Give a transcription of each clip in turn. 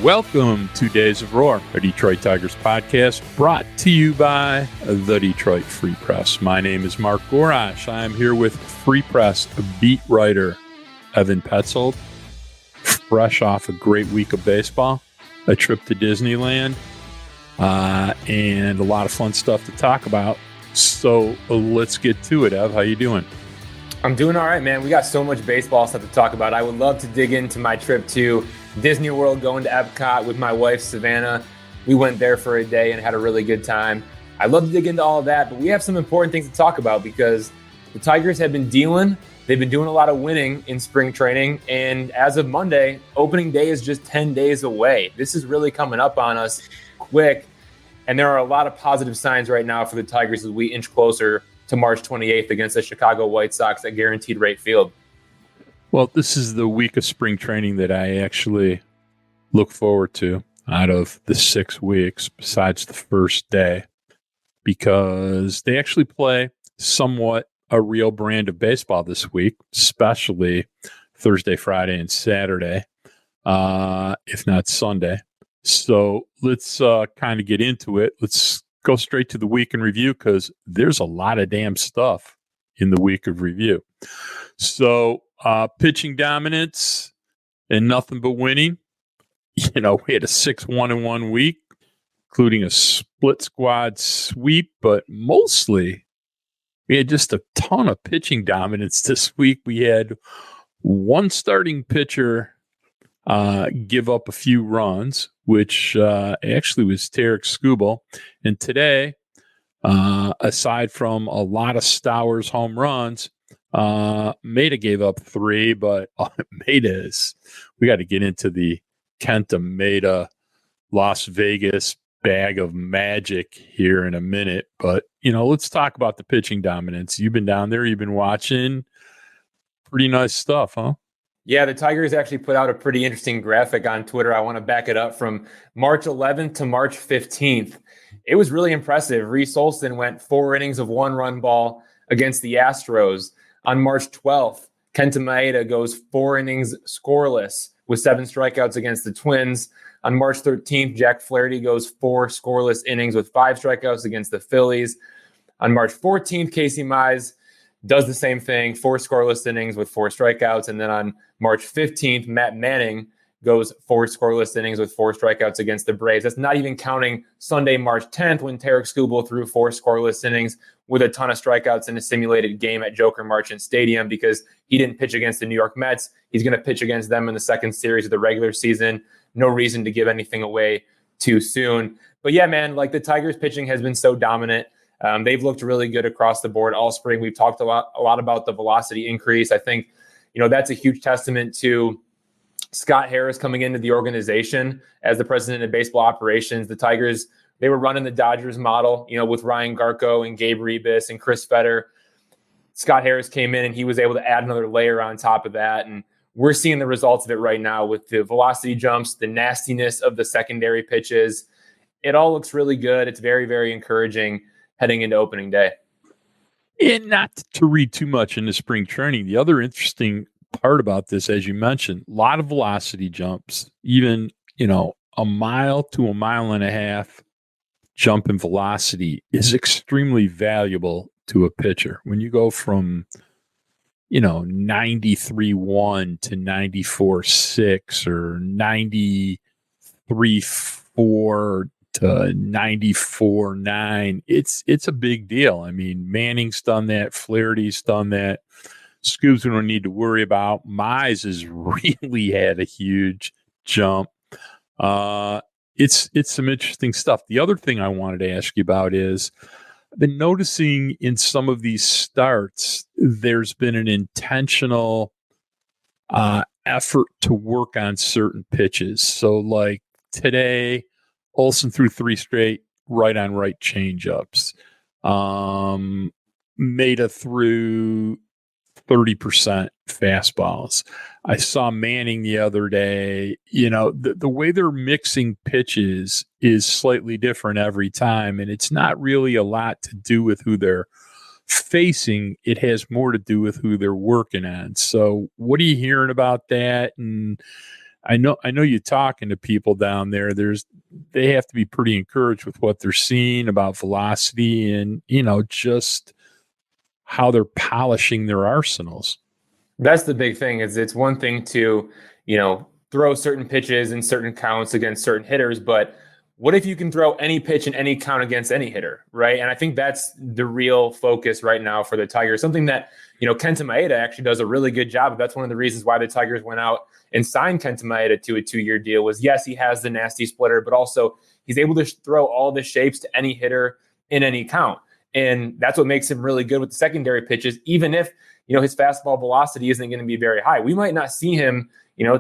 Welcome to Days of Roar, a Detroit Tigers podcast brought to you by the Detroit Free Press. My name is Mark Gorash. I am here with Free Press beat writer Evan Petzold, fresh off a great week of baseball, a trip to Disneyland, and a lot of fun stuff to talk about. So let's get to it, Ev. How you doing? I'm doing all right, man. We got so much baseball stuff to talk about. I would love to dig into my trip to Disney World, going to Epcot with my wife, Savannah. We went there for a day and had a really good time. I'd love to dig into all of that, but we have some important things to talk about because the Tigers have been dealing. They've been doing a lot of winning in spring training, and as of Monday, opening day is just 10 days away. This is really coming up on us quick, and there are a lot of positive signs right now for the Tigers as we inch closer to March 28th against the Chicago White Sox at Guaranteed Rate Field. Well, this is the week of spring training that I actually look forward to out of the 6 weeks, besides the first day, because they actually play somewhat a real brand of baseball this week, especially Thursday, Friday, and Saturday, if not Sunday. So let's kind of get into it. Let's go straight to the week in review because there's a lot of damn stuff in the week of review. So pitching dominance and nothing but winning. You know, we had a 6-1 in 1 week, including a split squad sweep, but mostly we had just a ton of pitching dominance this week. We had one starting pitcher give up a few runs, which actually was Tarek Skubal. And today, aside from a lot of Stowers home runs, Maeda gave up 3, but Maeda's, we got to get into the Kenta Maeda Las Vegas bag of magic here in a minute. But, you know, let's talk about the pitching dominance. You've been down there. You've been watching. Pretty nice stuff, huh? Yeah, the Tigers actually put out a pretty interesting graphic on Twitter. I want to back it up from March 11th to March 15th. It was really impressive. Reese Olson went 4 innings of 1-run ball against the Astros. On March 12th, Kenta Maeda goes 4 innings scoreless with 7 strikeouts against the Twins. On March 13th, Jack Flaherty goes 4 scoreless innings with 5 strikeouts against the Phillies. On March 14th, Casey Mize does the same thing, 4 scoreless innings with 4 strikeouts. And then on March 15th, Matt Manning goes 4 scoreless innings with 4 strikeouts against the Braves. That's not even counting Sunday, March 10th, when Tarek Skubal threw 4 scoreless innings with a ton of strikeouts in a simulated game at Joker Marchant Stadium because he didn't pitch against the New York Mets. He's going to pitch against them in the second series of the regular season. No reason to give anything away too soon. But yeah, man, like the Tigers pitching has been so dominant. They've looked really good across the board all spring. We've talked a lot about the velocity increase. I think, you know, that's a huge testament to Scott Harris coming into the organization as the president of baseball operations. The Tigers, they were running the Dodgers model, you know, with Ryan Garco and Gabe Rebus and Chris Fetter. Scott Harris came in and he was able to add another layer on top of that. And we're seeing the results of it right now with the velocity jumps, the nastiness of the secondary pitches. It all looks really good. It's very, very encouraging heading into opening day. And not to read too much into spring training, the other interesting part about this, as you mentioned, a lot of velocity jumps, even, you know, a mile to a mile and a half jump in velocity is extremely valuable to a pitcher. When you go from, you know, 93.1 to 94.6 or 93.4 to 94.9, it's a big deal. I mean, Manning's done that, Flaherty's done that. Scoobs we don't need to worry about. Mize has really had a huge jump. It's some interesting stuff. The other thing I wanted to ask you about is I've been noticing in some of these starts, there's been an intentional effort to work on certain pitches. So like today, Olson threw 3 straight right-on-right changeups. Maeda threw 30% fastballs. I saw Manning the other day. You know, the way they're mixing pitches is slightly different every time, and it's not really a lot to do with who they're facing. It has more to do with who they're working on. So what are you hearing about that? And I know you talking to people down there. They have to be pretty encouraged with what they're seeing about velocity and, just how they're polishing their arsenals. That's the big thing. Is it's one thing to, throw certain pitches in certain counts against certain hitters, but what if you can throw any pitch in any count against any hitter, right? And I think that's the real focus right now for the Tigers. Something that, Kenta Maeda actually does a really good job of. That's one of the reasons why the Tigers went out and signed Kenta Maeda to a 2-year deal was, yes, he has the nasty splitter, but also he's able to throw all the shapes to any hitter in any count. And that's what makes him really good with the secondary pitches, even if, his fastball velocity isn't going to be very high. We might not see him,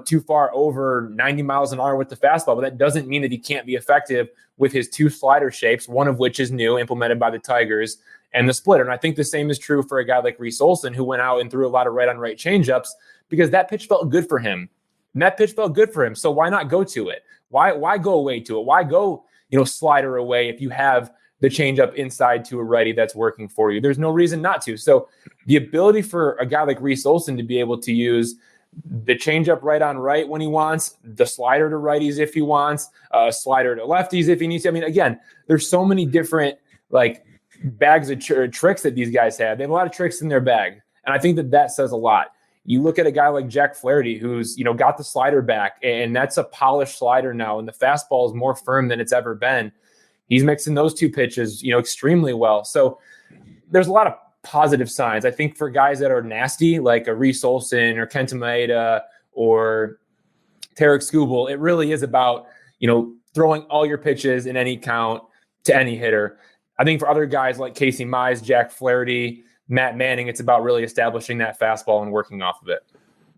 too far over 90 miles an hour with the fastball, but that doesn't mean that he can't be effective with his 2 slider shapes, one of which is new, implemented by the Tigers, and the splitter. And I think the same is true for a guy like Reese Olson, who went out and threw a lot of right-on-right changeups because that pitch felt good for him. And that pitch felt good for him. So why not go to it? Why go away to it? Why go, slider away if you have the changeup inside to a righty that's working for you? There's no reason not to. So the ability for a guy like Reese Olson to be able to use the changeup right on right when he wants, the slider to righties if he wants, slider to lefties if he needs to. I mean, again, there's so many different bags of tricks that these guys have. They have a lot of tricks in their bag, and I think that says a lot. You look at a guy like Jack Flaherty, who's got the slider back, and that's a polished slider now, and the fastball is more firm than it's ever been. He's mixing those 2 pitches, extremely well. So there's a lot of positive signs. I think for guys that are nasty, like a Reese Olson or Kenta Maeda or Tarek Skubal, it really is about, throwing all your pitches in any count to any hitter. I think for other guys like Casey Mize, Jack Flaherty, Matt Manning, it's about really establishing that fastball and working off of it.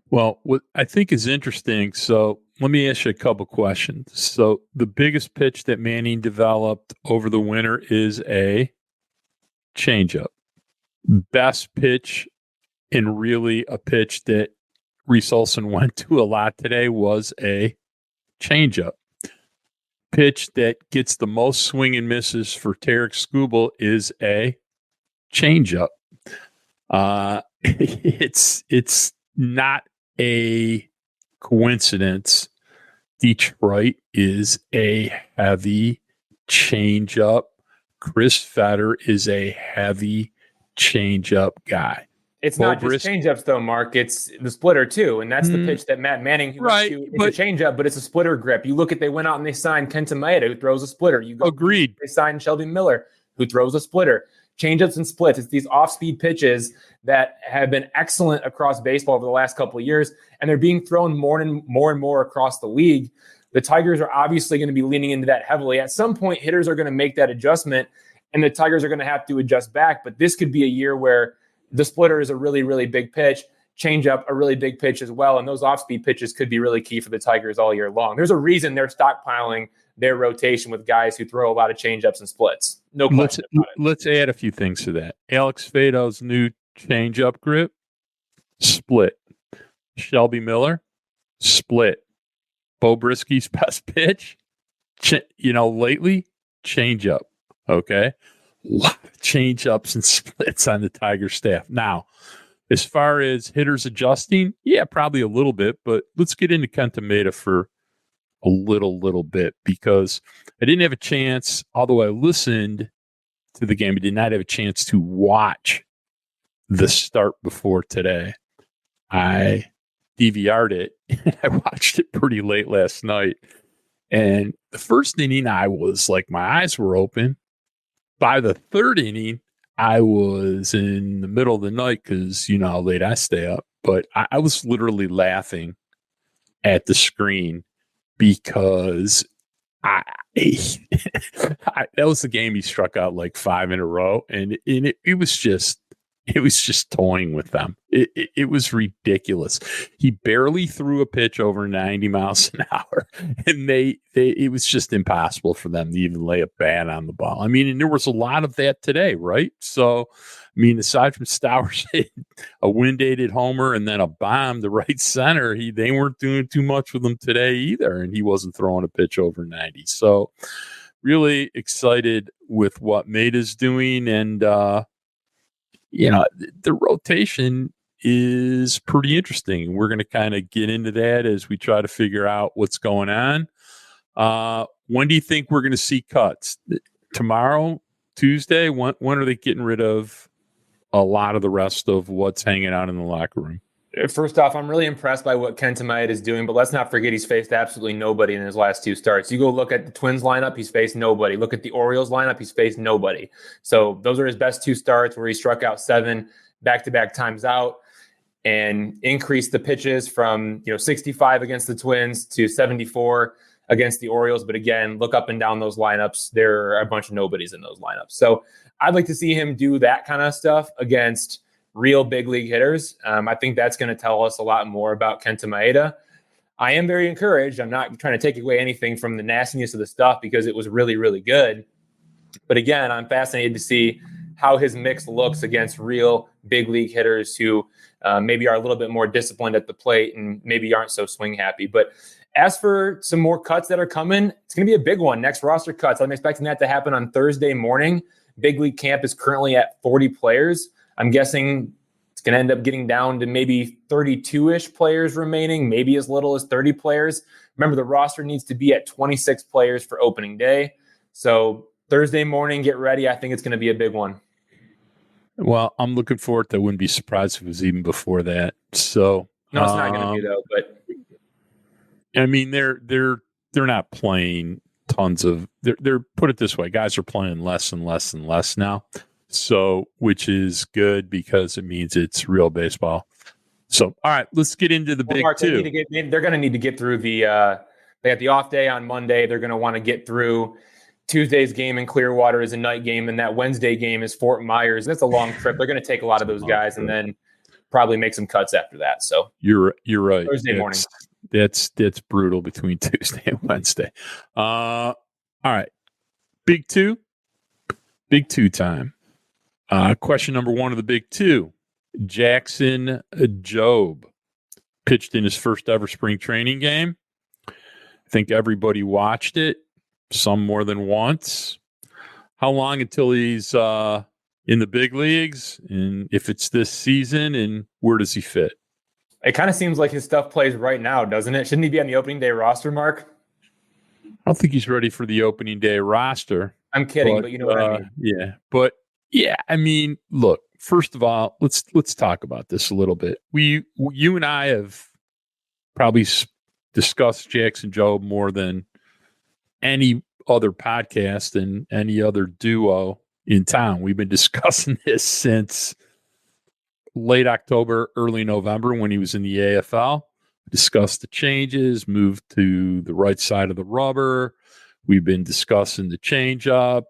Well, what I think is interesting, so let me ask you a couple questions. So the biggest pitch that Manning developed over the winter is a changeup. Best pitch, and really a pitch that Reese Olson went to a lot today, was a changeup. Pitch that gets the most swing and misses for Tarek Skubal is a changeup. It's not a coincidence. Detroit is a heavy changeup. Chris Fetter is a heavy changeup guy. It's not just changeups, though, Mark. It's the splitter, too. And that's the pitch that Matt Manning went to. It's a changeup, but it's a splitter grip. You look at, they went out and they signed Kenta Maeda, who throws a splitter. Agreed. They signed Shelby Miller, who throws a splitter. Changeups and splits. It's these off-speed pitches that have been excellent across baseball over the last couple of years, and they're being thrown more and more across the league. The Tigers are obviously going to be leaning into that heavily. At some point, hitters are going to make that adjustment, and the Tigers are going to have to adjust back. But this could be a year where the splitter is a really, really big pitch, changeup a really big pitch as well, and those off-speed pitches could be really key for the Tigers all year long. There's a reason they're stockpiling their rotation with guys who throw a lot of changeups and splits. No question about it. Let's add a few things to that. Alex Fado's new changeup grip, split. Shelby Miller, split. Bo Brisky's best pitch, lately, changeup. Okay? A lot of changeups and splits on the Tiger staff. Now, as far as hitters adjusting, yeah, probably a little bit, but let's get into Kenta Maeda for a little bit, because I didn't have a chance, although I listened to the game, I did not have a chance to watch the start before today. I DVR'd it. I watched it pretty late last night. And the first inning, I was like, my eyes were open. By the third inning, I was in the middle of the night because you know how late I stay up. But I was literally laughing at the screen because that was the game he struck out like 5 in a row, and it was just toying with them. It was ridiculous. He barely threw a pitch over 90 miles an hour, and it was just impossible for them to even lay a bat on the ball. I mean, and there was a lot of that today, right? So, I mean, aside from Stowers hitting a wind-aided homer and then a bomb to right center, they weren't doing too much with him today either, and he wasn't throwing a pitch over 90. So, really excited with what Maeda's doing, and the rotation, is pretty interesting. We're going to kind of get into that as we try to figure out what's going on. When do you think we're going to see cuts? Tomorrow, Tuesday? When are they getting rid of a lot of the rest of what's hanging out in the locker room? First off, I'm really impressed by what Kenta Maeda is doing, but let's not forget he's faced absolutely nobody in his last 2 starts. You go look at the Twins lineup, he's faced nobody. Look at the Orioles lineup, he's faced nobody. So those are his best 2 starts where he struck out 7 back-to-back times out and increased the pitches from 65 against the Twins to 74 against the Orioles. But again, look up and down those lineups. There are a bunch of nobodies in those lineups. So I'd like to see him do that kind of stuff against real big league hitters. I think that's going to tell us a lot more about Kenta Maeda. I am very encouraged. I'm not trying to take away anything from the nastiness of the stuff because it was really, really good. But again, I'm fascinated to see how his mix looks against real big league hitters who maybe are a little bit more disciplined at the plate and maybe aren't so swing happy. But as for some more cuts that are coming, it's going to be a big one. Next roster cuts. I'm expecting that to happen on Thursday morning. Big league camp is currently at 40 players. I'm guessing it's going to end up getting down to maybe 32-ish players remaining, maybe as little as 30 players. Remember, the roster needs to be at 26 players for opening day. So Thursday morning, get ready. I think it's going to be a big one. Well, I'm looking forward to it. I wouldn't be surprised if it was even before that. So no, it's not going to be though. But I mean, they're not playing tons of. They're put it this way, guys are playing less and less and less now. So, which is good because it means it's real baseball. So, all right, let's get into the big Mark, 2. They're going to need to get through the. They got the off day on Monday. They're going to want to get through Tuesday's game in Clearwater is a night game, and that Wednesday game is Fort Myers. That's a long trip. They're going to take a lot of those guys, and then probably make some cuts after that. So you're right. Thursday morning. That's brutal between Tuesday and Wednesday. All right, big 2 time. Question number 1 of the big 2. Jackson Jobe pitched in his first ever spring training game. I think everybody watched it, some more than once. How long until he's in the big leagues? And if it's this season, and where does he fit? It kind of seems like his stuff plays right now, doesn't it? Shouldn't he be on the opening day roster, Mark? I don't think he's ready for the opening day roster. I'm kidding, but you know what I mean. Yeah, but yeah, I mean, look. First of all, let's talk about this a little bit. You and I have probably discussed Jackson Jobe more than any other podcast and any other duo in town. We've been discussing this since late October, early November when he was in the AFL. Discussed the changes, moved to the right side of the rubber. We've been discussing the changeup.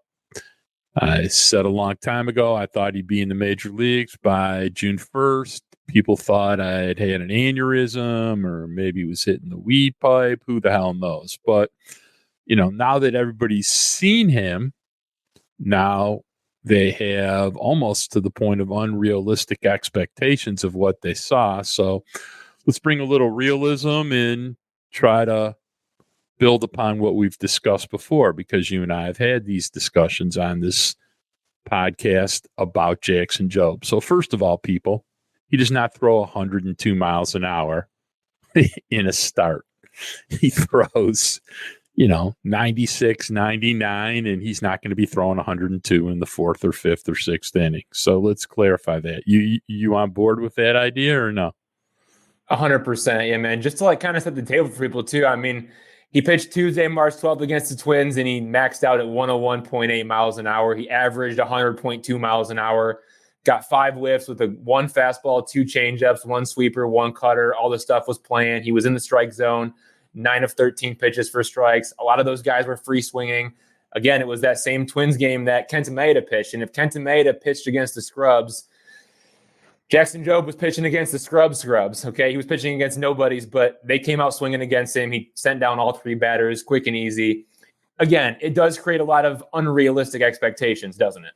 I said a long time ago I thought he'd be in the major leagues by June 1st. People thought I'd had an aneurysm or maybe was hitting the weed pipe. Who the hell knows? But, now that everybody's seen him, now they have almost to the point of unrealistic expectations of what they saw. So let's bring a little realism and try to build upon what we've discussed before, because you and I have had these discussions on this podcast about Jackson Jobe. So first of all, people, he does not throw 102 miles an hour in a start. He throws, 96, 99, and he's not going to be throwing 102 in the 4th or 5th or 6th inning. So let's clarify that. You on board with that idea or no? 100%. Yeah, man. Just to kind of set the table for people too. I mean, he pitched Tuesday, March 12th against the Twins, and he maxed out at 101.8 miles an hour. He averaged 100.2 miles an hour, got 5 whiffs with 1 fastball, 2 changeups, 1 sweeper, 1 cutter. All the stuff was playing. He was in the strike zone, 9 of 13 pitches for strikes. A lot of those guys were free swinging. Again, it was that same Twins game that Kenta Maeda pitched. And if Kenta Maeda pitched against the scrubs, Jackson Jobe was pitching against the scrubs. Okay, he was pitching against nobodies, but they came out swinging against him. He sent down all 3 batters, quick and easy. Again, it does create a lot of unrealistic expectations, doesn't it?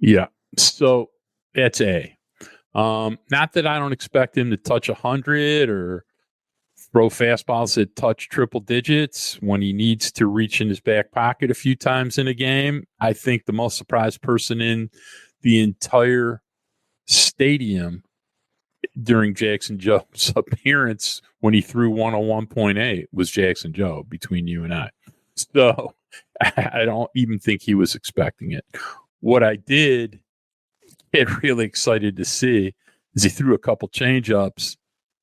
Yeah. So that's A. Not that I don't expect him to touch 100 or throw fastballs that touch triple digits when he needs to reach in his back pocket a few times in a game. I think the most surprised person in the entire stadium during Jackson Jobe's appearance when he threw 101.8 was Jackson Jobe between you and I. So I don't even think he was expecting it. What I did get really excited to see is he threw a couple change-ups,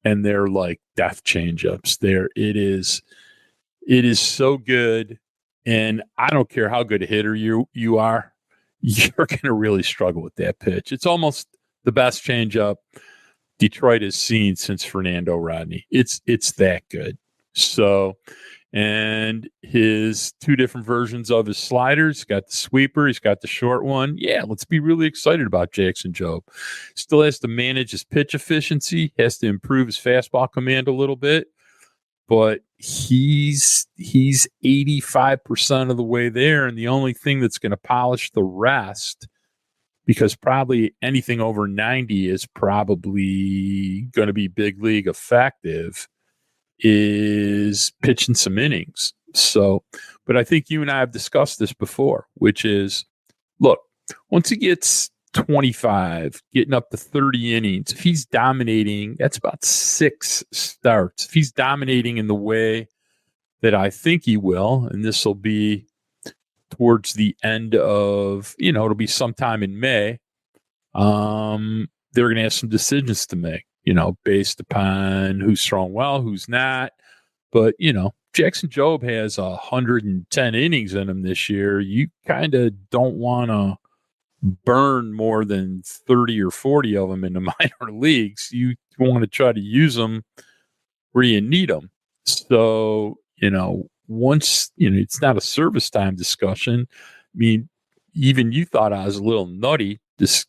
and they're like death change-ups. It is so good, and I don't care how good a hitter you are, you're going to really struggle with that pitch. It's almost the best change-up Detroit has seen since Fernando Rodney. It's that good. So, and his two different versions of his sliders, he's got the sweeper, he's got the short one. Yeah, let's be really excited about Jackson Jobe. Still has to manage his pitch efficiency, has to improve his fastball command a little bit, but he's 85% of the way there, and the only thing that's going to polish the rest, because probably anything over 90 is probably going to be big league effective, is pitching some innings. So, but I think you and I have discussed this before, which is, look, once he gets 25, getting up to 30 innings, if he's dominating, that's about 6 starts. If he's dominating in the way that I think he will, and this will be towards the end of, it'll be sometime in May, they're going to have some decisions to make, based upon who's throwing well, who's not. But, Jackson Jobe has 110 innings in him this year. You kind of don't want to burn more than 30 or 40 of them in the minor leagues. You want to try to use them where you need them. So, once, it's not a service time discussion. I mean, even you thought I was a little nutty, just,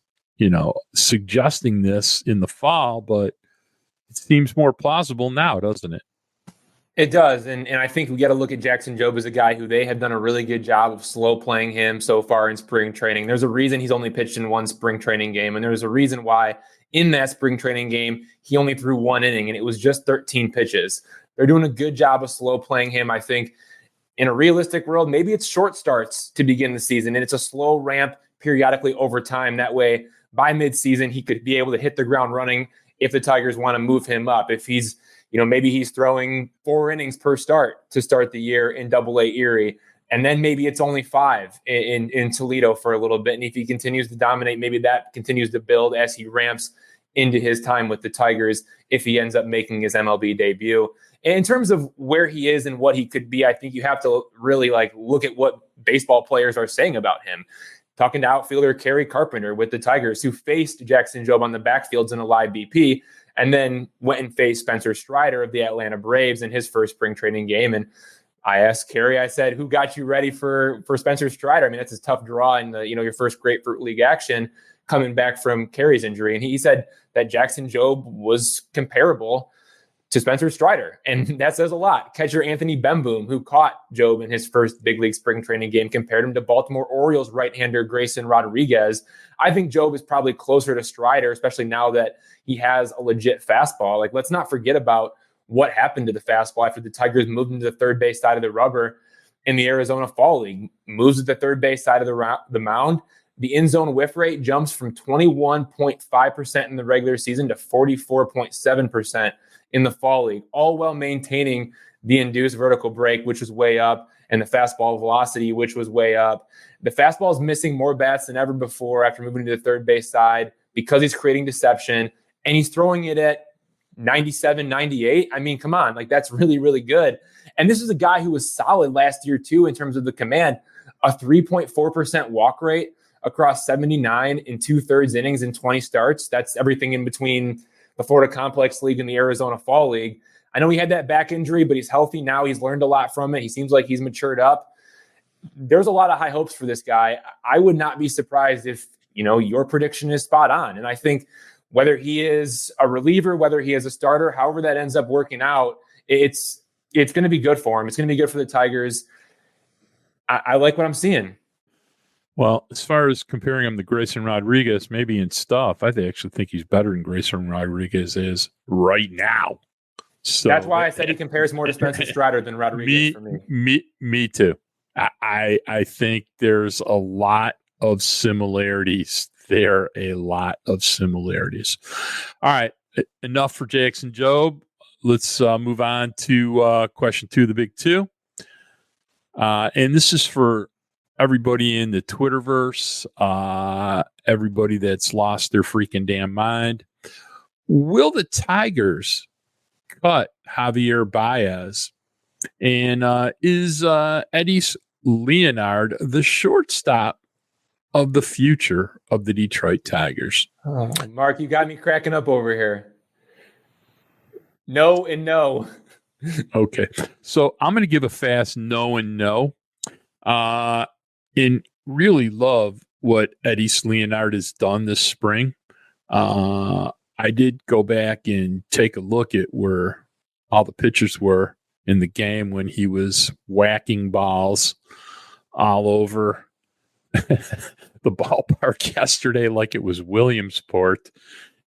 suggesting this in the fall, but it seems more plausible now, doesn't it? It does. And I think we got to look at Jackson Jobe as a guy who they have done a really good job of slow playing him so far in spring training. There's a reason he's only pitched in one spring training game. And there's a reason why in that spring training game, he only threw 1 inning and it was just 13 pitches. They're doing a good job of slow playing him. I think in a realistic world, maybe it's short starts to begin the season and it's a slow ramp periodically over time. That way, by midseason, he could be able to hit the ground running if the Tigers want to move him up. If he's, maybe he's throwing 4 innings per start to start the year in Double-A Erie, and then maybe it's only 5 in Toledo for a little bit. And if he continues to dominate, maybe that continues to build as he ramps into his time with the Tigers if he ends up making his MLB debut. And in terms of where he is and what he could be, I think you have to really look at what baseball players are saying about him. Talking to outfielder Kerry Carpenter with the Tigers, who faced Jackson Jobe on the backfields in a live BP, and then went and faced Spencer Strider of the Atlanta Braves in his first spring training game. And I asked Kerry, I said, who got you ready for Spencer Strider? I mean, that's a tough draw in the, your first Grapefruit League action coming back from Kerry's injury. And he said that Jackson Jobe was comparable to Spencer Strider. And that says a lot. Catcher Anthony Bemboom, who caught Jobe in his first big league spring training game, compared him to Baltimore Orioles right-hander Grayson Rodriguez. I think Jobe is probably closer to Strider, especially now that he has a legit fastball. Let's not forget about what happened to the fastball after the Tigers moved into the third base side of the rubber in the Arizona Fall League. Moves to the third base side of the mound. The in-zone whiff rate jumps from 21.5% in the regular season to 44.7% in the Fall League, all while maintaining the induced vertical break, which was way up, and the fastball velocity, which was way up. The fastball is missing more bats than ever before after moving to the third base side because he's creating deception, and he's throwing it at 97, 98. I mean, come on, that's really, really good. And this is a guy who was solid last year, too, in terms of the command. A 3.4% walk rate across 79 and 2/3 innings in 20 starts. That's everything in between the Florida Complex League and the Arizona Fall League. I know he had that back injury, but he's healthy now. He's learned a lot from it. He seems like he's matured up. There's a lot of high hopes for this guy. I would not be surprised if, your prediction is spot on. And I think whether he is a reliever, whether he is a starter, however that ends up working out, it's going to be good for him. It's going to be good for the Tigers. I like what I'm seeing. Well, as far as comparing him to Grayson Rodriguez, maybe in stuff, I actually think he's better than Grayson Rodriguez is right now. So that's why I said he compares more to Spencer Strider than Rodriguez for me. Me too. I think there's a lot of similarities there. A lot of similarities. All right. enough for Jackson Jobe. Let's move on to question 2 of the big 2. And this is for everybody in the Twitterverse, everybody that's lost their freaking damn mind. Will the Tigers cut Javier Báez? And is Edis Leonard the shortstop of the future of the Detroit Tigers? Oh, Mark, you got me cracking up over here. No and no. Okay. So I'm going to give a fast no and no. And really love what Edis Leonard has done this spring. I did go back and take a look at where all the pitchers were in the game when he was whacking balls all over the ballpark yesterday like it was Williamsport.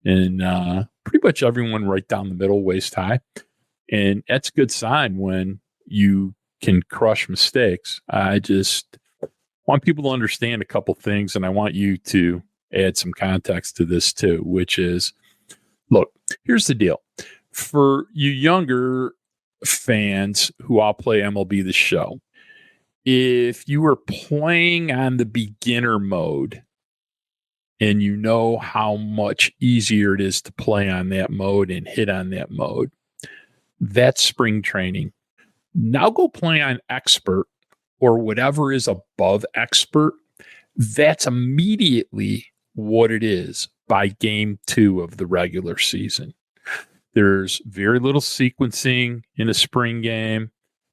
And pretty much everyone right down the middle, waist high. And that's a good sign when you can crush mistakes. I just want people to understand a couple things, and I want you to add some context to this too, which is, look, here's the deal. For you younger fans who all play MLB The Show, if you were playing on the beginner mode and you know how much easier it is to play on that mode and hit on that mode, that's spring training. Now go play on expert or whatever is above expert. That's immediately what it is by game 2 of the regular season. There's very little sequencing in a spring game.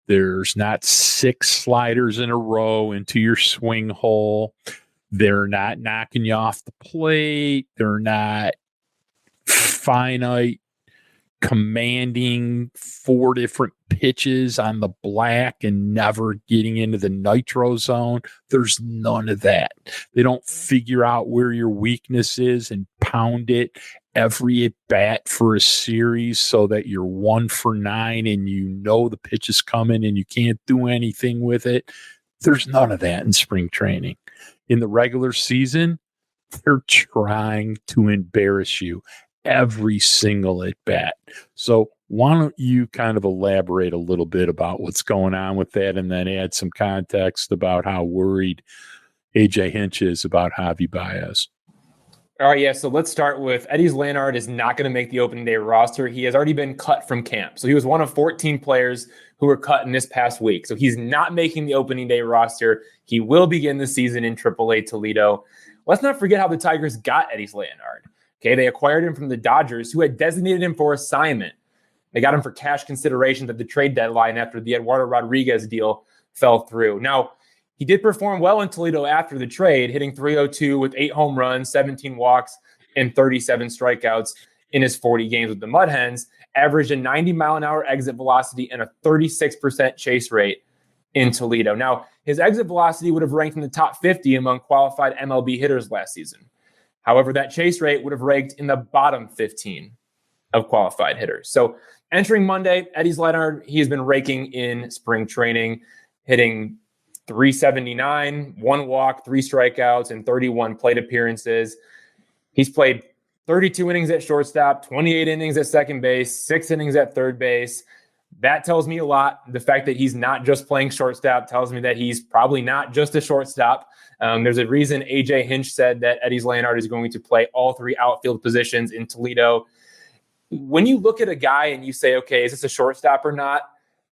There's not 6 sliders in a row into your swing hole. They're not knocking you off the plate. They're not finite commanding 4 different pitches on the black and never getting into the nitro zone. There's none of that. They don't figure out where your weakness is and pound it every at bat for a series so that you're 1 for 9 and you know the pitch is coming and you can't do anything with it. There's none of that in spring training. In the regular season, they're trying to embarrass you every single at bat. So why don't you kind of elaborate a little bit about what's going on with that, and then add some context about how worried AJ Hinch is about Javi Báez? All right, yeah, so let's start with Edis Leonard is not going to make the opening day roster. He has already been cut from camp. So he was one of 14 players who were cut in this past week. So he's not making the opening day roster. He will begin the season in AAA Toledo. Let's not forget how the Tigers got Edis Leonard. Okay, they acquired him from the Dodgers, who had designated him for assignment. They got him for cash considerations at the trade deadline after the Eduardo Rodriguez deal fell through. Now, he did perform well in Toledo after the trade, hitting .302 with 8 home runs, 17 walks, and 37 strikeouts in his 40 games with the Mud Hens, averaged a 90-mile-an-hour exit velocity and a 36% chase rate in Toledo. Now, his exit velocity would have ranked in the top 50 among qualified MLB hitters last season. However, that chase rate would have ranked in the bottom 15 of qualified hitters. So entering Monday, Edis Leonard, he has been raking in spring training, hitting .379, 1 walk, 3 strikeouts, and 31 plate appearances. He's played 32 innings at shortstop, 28 innings at second base, 6 innings at third base. That tells me a lot. The fact that he's not just playing shortstop tells me that he's probably not just a shortstop. There's a reason AJ Hinch said that Edis Leonard is going to play all 3 outfield positions in Toledo. When you look at a guy and you say, okay, is this a shortstop or not?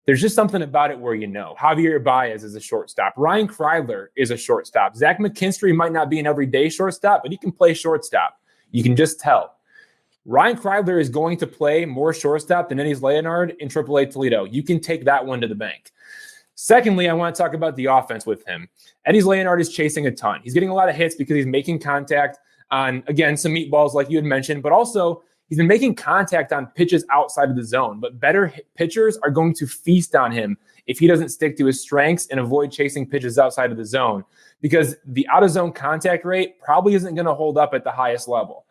There's just something about it where you know. Javier Báez is a shortstop. Ryan Kreidler is a shortstop. Zach McKinstry might not be an everyday shortstop, but he can play shortstop. You can just tell. Ryan Kreidler is going to play more shortstop than Edis Leonard in AAA Toledo. You can take that one to the bank. Secondly, I want to talk about the offense with him. Edis Leonard is chasing a ton. He's getting a lot of hits because he's making contact on, again, some meatballs like you had mentioned, but also he's been making contact on pitches outside of the zone. But better pitchers are going to feast on him if he doesn't stick to his strengths and avoid chasing pitches outside of the zone, because the out-of-zone contact rate probably isn't going to hold up at the highest level.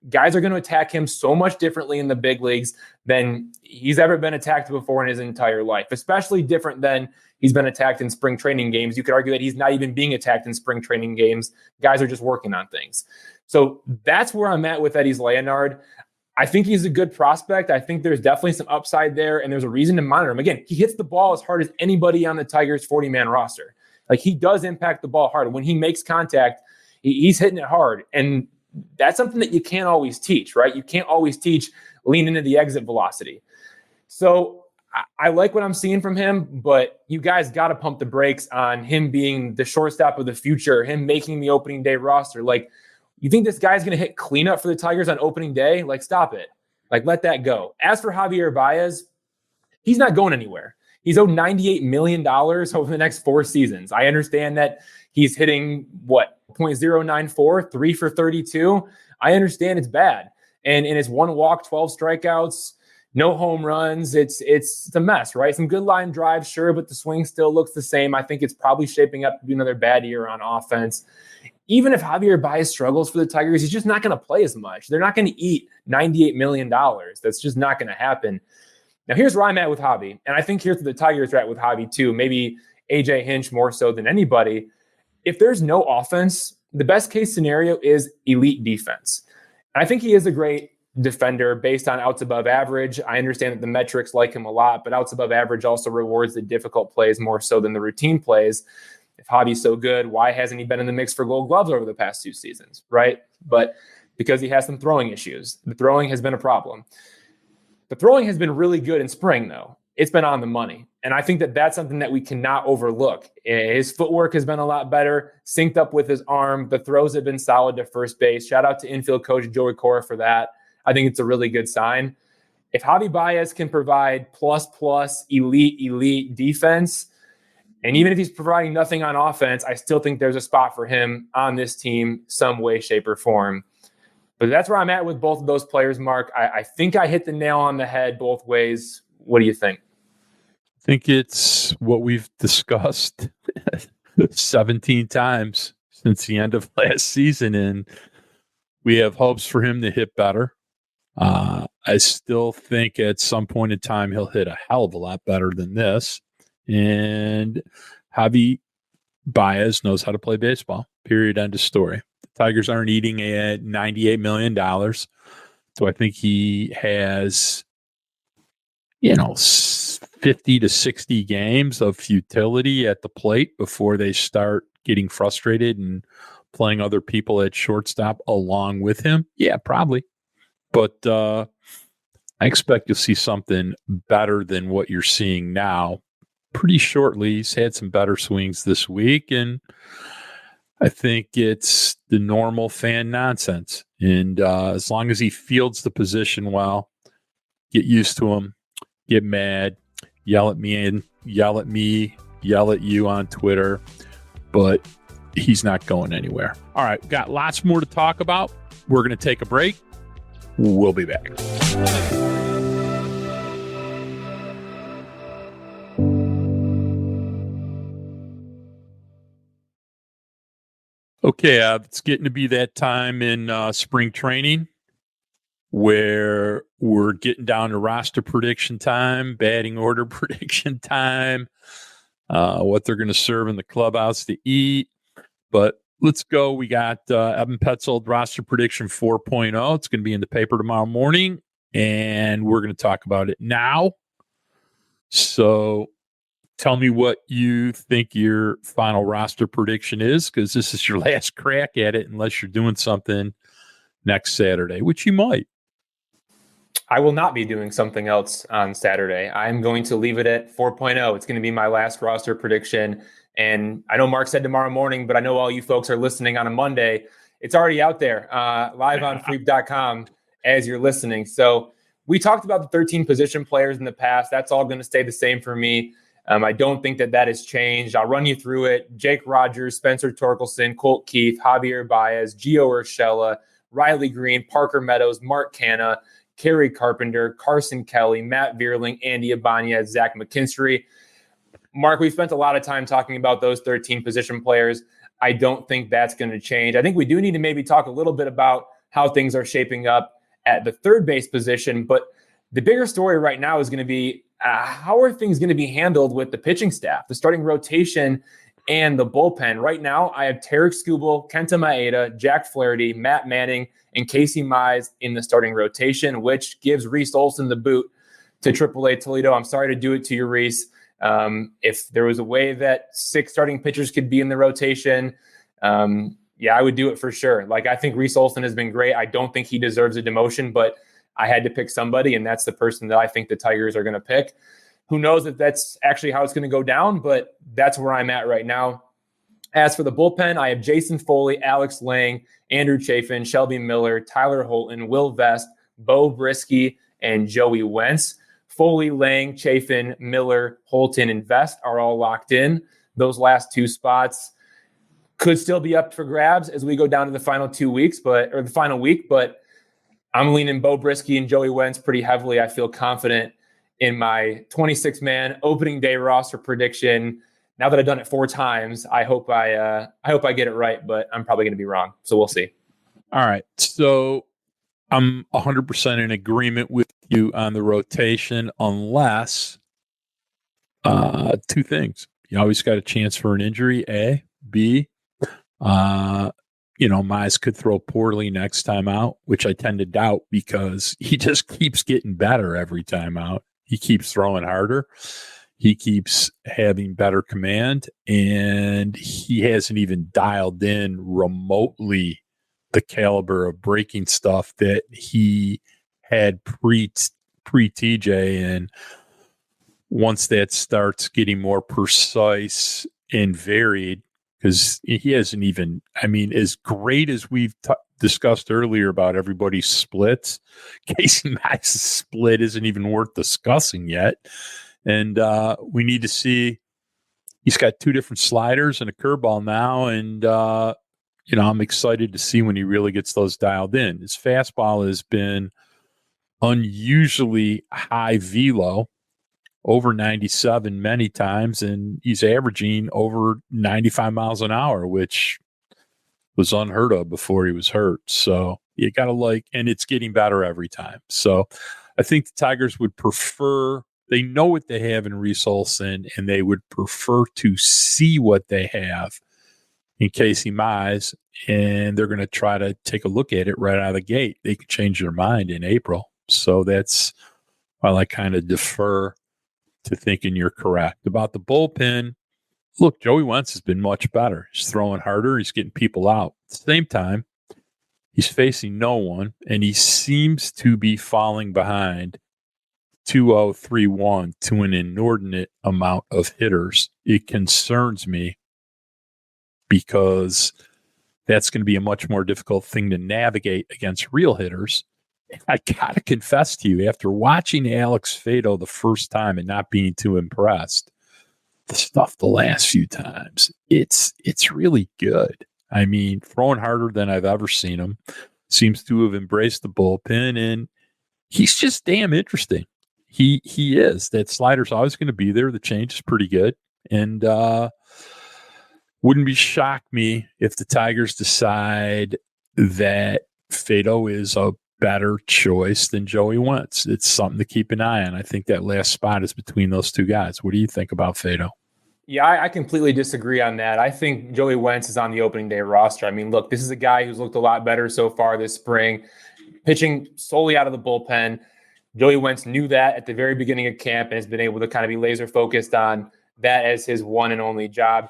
Guys are going to attack him so much differently in the big leagues than he's ever been attacked before in his entire life, especially different than he's been attacked in spring training games. You could argue that he's not even being attacked in spring training games. Guys are just working on things. So that's where I'm at with Edis Leonard. I think he's a good prospect. I think there's definitely some upside there, and there's a reason to monitor him. Again, he hits the ball as hard as anybody on the Tigers 40-man roster. Like, he does impact the ball hard. When he makes contact, he's hitting it hard. And that's something that you can't always teach, right? You can't always teach lean into the exit velocity. So I like what I'm seeing from him, but you guys got to pump the brakes on him being the shortstop of the future, him making the opening day roster. Like, you think this guy's going to hit cleanup for the Tigers on opening day? Like, stop it. Like, let that go. As for Javier Báez, he's not going anywhere. He's owed $98 million over the next 4 seasons. I understand that he's hitting, .094, 3 for 32. I understand it's bad. And it's 1 walk, 12 strikeouts, no home runs. It's a mess, right? Some good line drives, sure, but the swing still looks the same. I think it's probably shaping up to be another bad year on offense. Even if Javier Báez struggles for the Tigers, he's just not going to play as much. They're not going to eat $98 million. That's just not going to happen. Now, here's where I'm at with Javi, and I think here's where the Tigers are at with Javi too, maybe AJ Hinch more so than anybody. If there's no offense, the best case scenario is elite defense. And I think he is a great defender based on outs above average. I understand that the metrics like him a lot, but outs above average also rewards the difficult plays more so than the routine plays. If Javi's so good, why hasn't he been in the mix for Gold Gloves over the past 2 seasons, right? But because he has some throwing issues. The throwing has been a problem. The throwing has been really good in spring, though. It's been on the money. And I think that that's something that we cannot overlook. His footwork has been a lot better, synced up with his arm. The throws have been solid to first base. Shout out to infield coach Joey Cora for that. I think it's a really good sign. If Javi Báez can provide plus elite defense, and even if he's providing nothing on offense, I still think there's a spot for him on this team some way, shape, or form. But that's where I'm at with both of those players, Mark. I think I hit the nail on the head both ways. What do you think? I think it's what we've discussed 17 times since the end of last season, and we have hopes for him to hit better. I still think at some point in time he'll hit a hell of a lot better than this. And Javi Báez knows how to play baseball. Period. End of story. The Tigers aren't eating at $98 million. So I think he has, 50 to 60 games of futility at the plate before they start getting frustrated and playing other people at shortstop along with him. Yeah, probably. But I expect you'll see something better than what you're seeing now pretty shortly. He's had some better swings this week, and I think it's the normal fan nonsense. And as long as he fields the position well, get used to him, get mad, yell at me, yell at you on Twitter, but he's not going anywhere. All right, got lots more to talk about. We're going to take a break. We'll be back. Okay, it's getting to be that time in spring training where we're getting down to roster prediction time, batting order prediction time, what they're going to serve in the clubhouse to eat. But let's go. We got Evan Petzold roster prediction 4.0. It's going to be in the paper tomorrow morning, and we're going to talk about it now. So tell me what you think your final roster prediction is, because this is your last crack at it unless you're doing something next Saturday, which you might. I will not be doing something else on Saturday. I'm going to leave it at 4.0. It's going to be my last roster prediction. And I know Mark said tomorrow morning, but I know all you folks are listening on a Monday. It's already out there, live on freep.com as you're listening. So we talked about the 13 position players in the past. That's all going to stay the same for me. I don't think that has changed. I'll run you through it. Jake Rogers, Spencer Torkelson, Colt Keith, Javier Báez, Gio Urshela, Riley Green, Parker Meadows, Mark Canha, Kerry Carpenter, Carson Kelly, Matt Vierling, Andy Ibanez, Zach McKinstry. Mark, we've spent a lot of time talking about those 13 position players. I don't think that's going to change. I think we do need to maybe talk a little bit about how things are shaping up at the third base position. But the bigger story right now is going to be how are things going to be handled with the pitching staff? The starting rotation and the bullpen. Right now, I have Tarek Skubal, Kenta Maeda, Jack Flaherty, Matt Manning, and Casey Mize in the starting rotation, which gives Reese Olson the boot to AAA Toledo. I'm sorry to do it to you, Reese. If there was a way that 6 starting pitchers could be in the rotation, I would do it for sure. Like, I think Reese Olson has been great. I don't think he deserves a demotion, but I had to pick somebody, and that's the person that I think the Tigers are going to pick. Who knows if that's actually how it's going to go down, but that's where I'm at right now. As for the bullpen, I have Jason Foley, Alex Lang, Andrew Chafin, Shelby Miller, Tyler Holton, Will Vest, Bo Brisky, and Joey Wentz. Foley, Lang, Chafin, Miller, Holton, and Vest are all locked in. Those last 2 spots could still be up for grabs as we go down to the final 2 weeks, the final week, but I'm leaning Bo Brisky and Joey Wentz pretty heavily. I feel confident in my 26-man opening day roster prediction. Now that I've done it 4 times, I hope I get it right, but I'm probably going to be wrong. So we'll see. All right. So I'm 100% in agreement with you on the rotation, unless 2 things. You always got a chance for an injury, A. B, Mize could throw poorly next time out, which I tend to doubt because he just keeps getting better every time out. He keeps throwing harder. He keeps having better command, and he hasn't even dialed in remotely the caliber of breaking stuff that he had pre-TJ. And once that starts getting more precise and varied, because he hasn't even, as great as we've discussed earlier about everybody's splits, Casey Mize's split isn't even worth discussing yet. And we need to see, he's got 2 different sliders and a curveball now. And, I'm excited to see when he really gets those dialed in. His fastball has been unusually high velo, over 97 many times, and he's averaging over 95 miles an hour, which was unheard of before he was hurt. So you got to and it's getting better every time. So I think the Tigers would prefer, they know what they have in Reese Olson, and they would prefer to see what they have in Casey Mize, and they're going to try to take a look at it right out of the gate. They could change their mind in April. So that's while I kind of defer to thinking you're correct. About the bullpen, look, Joey Wentz has been much better. He's throwing harder. He's getting people out. At the same time, he's facing no one, and he seems to be falling behind 2-0-3-1 to an inordinate amount of hitters. It concerns me because that's going to be a much more difficult thing to navigate against real hitters. I got to confess to you, after watching Alex Fado the first time and not being too impressed, the stuff the last few times, it's really good. Throwing harder than I've ever seen him, seems to have embraced the bullpen, and he's just damn interesting. He is. That slider's always going to be there. The change is pretty good, and wouldn't be shocked me if the Tigers decide that Fado is a better choice than Joey Wentz. It's something to keep an eye on. I think that last spot is between those 2 guys. What do you think about Fado? Yeah, I completely disagree on that. I think Joey Wentz is on the opening day roster. Look, this is a guy who's looked a lot better so far this spring, pitching solely out of the bullpen. Joey Wentz knew that at the very beginning of camp and has been able to kind of be laser focused on that as his one and only job.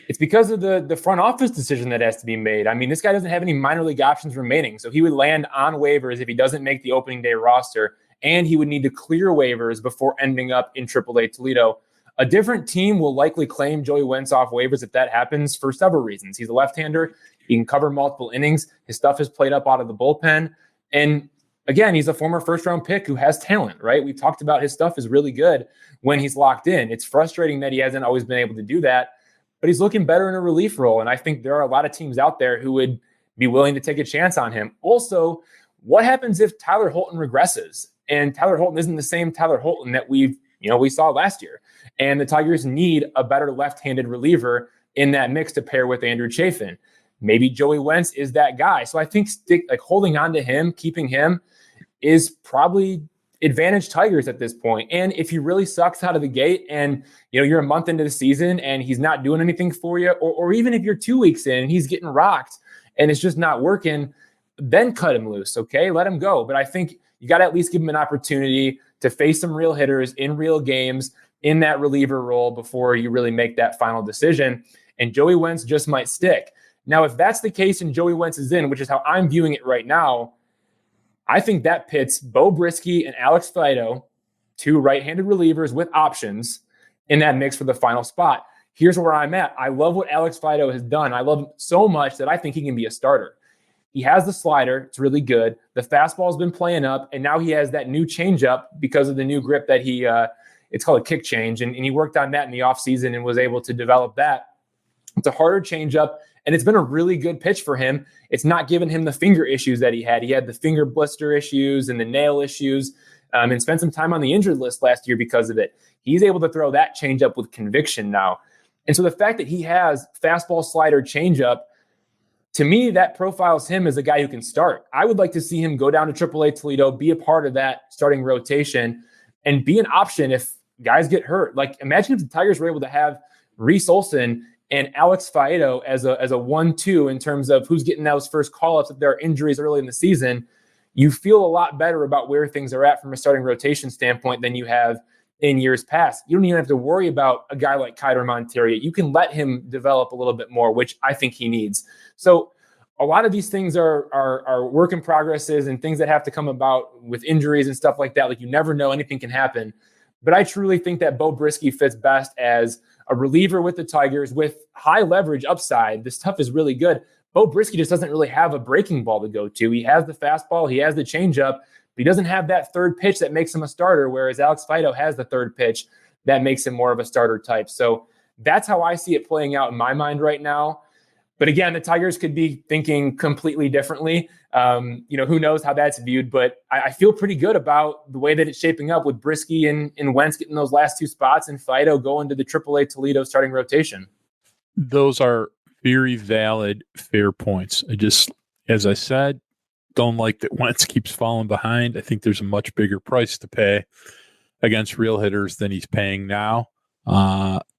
It's because of the front office decision that has to be made. This guy doesn't have any minor league options remaining, so he would land on waivers if he doesn't make the opening day roster, and he would need to clear waivers before ending up in AAA Toledo. A different team will likely claim Joey Wentz off waivers if that happens for several reasons. He's a left-hander. He can cover multiple innings. His stuff is played up out of the bullpen. And again, he's a former first-round pick who has talent, right? We've talked about his stuff is really good when he's locked in. It's frustrating that he hasn't always been able to do that, but he's looking better in a relief role. And I think there are a lot of teams out there who would be willing to take a chance on him. Also, what happens if Tyler Holton regresses? And Tyler Holton isn't the same Tyler Holton that we saw last year. And the Tigers need a better left-handed reliever in that mix to pair with Andrew Chafin. Maybe Joey Wentz is that guy. So I think holding on to him, keeping him is probably advantage Tigers at this point. And if he really sucks out of the gate and, you're a month into the season and he's not doing anything for you, or even if you're 2 weeks in and he's getting rocked and it's just not working, then cut him loose. Okay. Let him go. But I think you got to at least give him an opportunity to face some real hitters in real games in that reliever role before you really make that final decision. And Joey Wentz just might stick. Now, if that's the case and Joey Wentz is in, which is how I'm viewing it right now, I think that pits Bo Brisky and Alex Fido, two right-handed relievers with options, in that mix for the final spot. Here's where I'm at. I love what Alex Fido has done. I love him so much that I think he can be a starter. He has the slider. It's really good. The fastball's been playing up, and now he has that new changeup because of the new grip that it's called a kick change, and he worked on that in the offseason and was able to develop that. It's a harder changeup, and it's been a really good pitch for him. It's not giving him the finger issues that he had. He had the finger blister issues and the nail issues, and spent some time on the injured list last year because of it. He's able to throw that changeup with conviction now. And so the fact that he has fastball, slider, changeup, to me, that profiles him as a guy who can start. I would like to see him go down to AAA Toledo, be a part of that starting rotation, and be an option if guys get hurt. Like, imagine if the Tigers were able to have Reese Olson and Alex Fido as a 1-2 in terms of who's getting those first call-ups if there are injuries early in the season. You feel a lot better about where things are at from a starting rotation standpoint than you have in years past. You don't even have to worry about a guy like Keider Monteria. You can let him develop a little bit more, which I think he needs. So a lot of these things are work in progresses and things that have to come about with injuries and stuff like that. Like, you never know, anything can happen. But I truly think that Bo Brisky fits best as a reliever with the Tigers with high leverage upside. This stuff is really good. Bo Brisky just doesn't really have a breaking ball to go to. He has the fastball, he has the changeup, but he doesn't have that third pitch that makes him a starter, whereas Alex Fido has the third pitch that makes him more of a starter type. So that's how I see it playing out in my mind right now. But again, the Tigers could be thinking completely differently. Who knows how that's viewed, but I feel pretty good about the way that it's shaping up with Brisky and Wentz getting those last two spots and Fido going to the AAA Toledo starting rotation. Those are very valid, fair points. As I said, don't like that Wentz keeps falling behind. I think there's a much bigger price to pay against real hitters than he's paying now.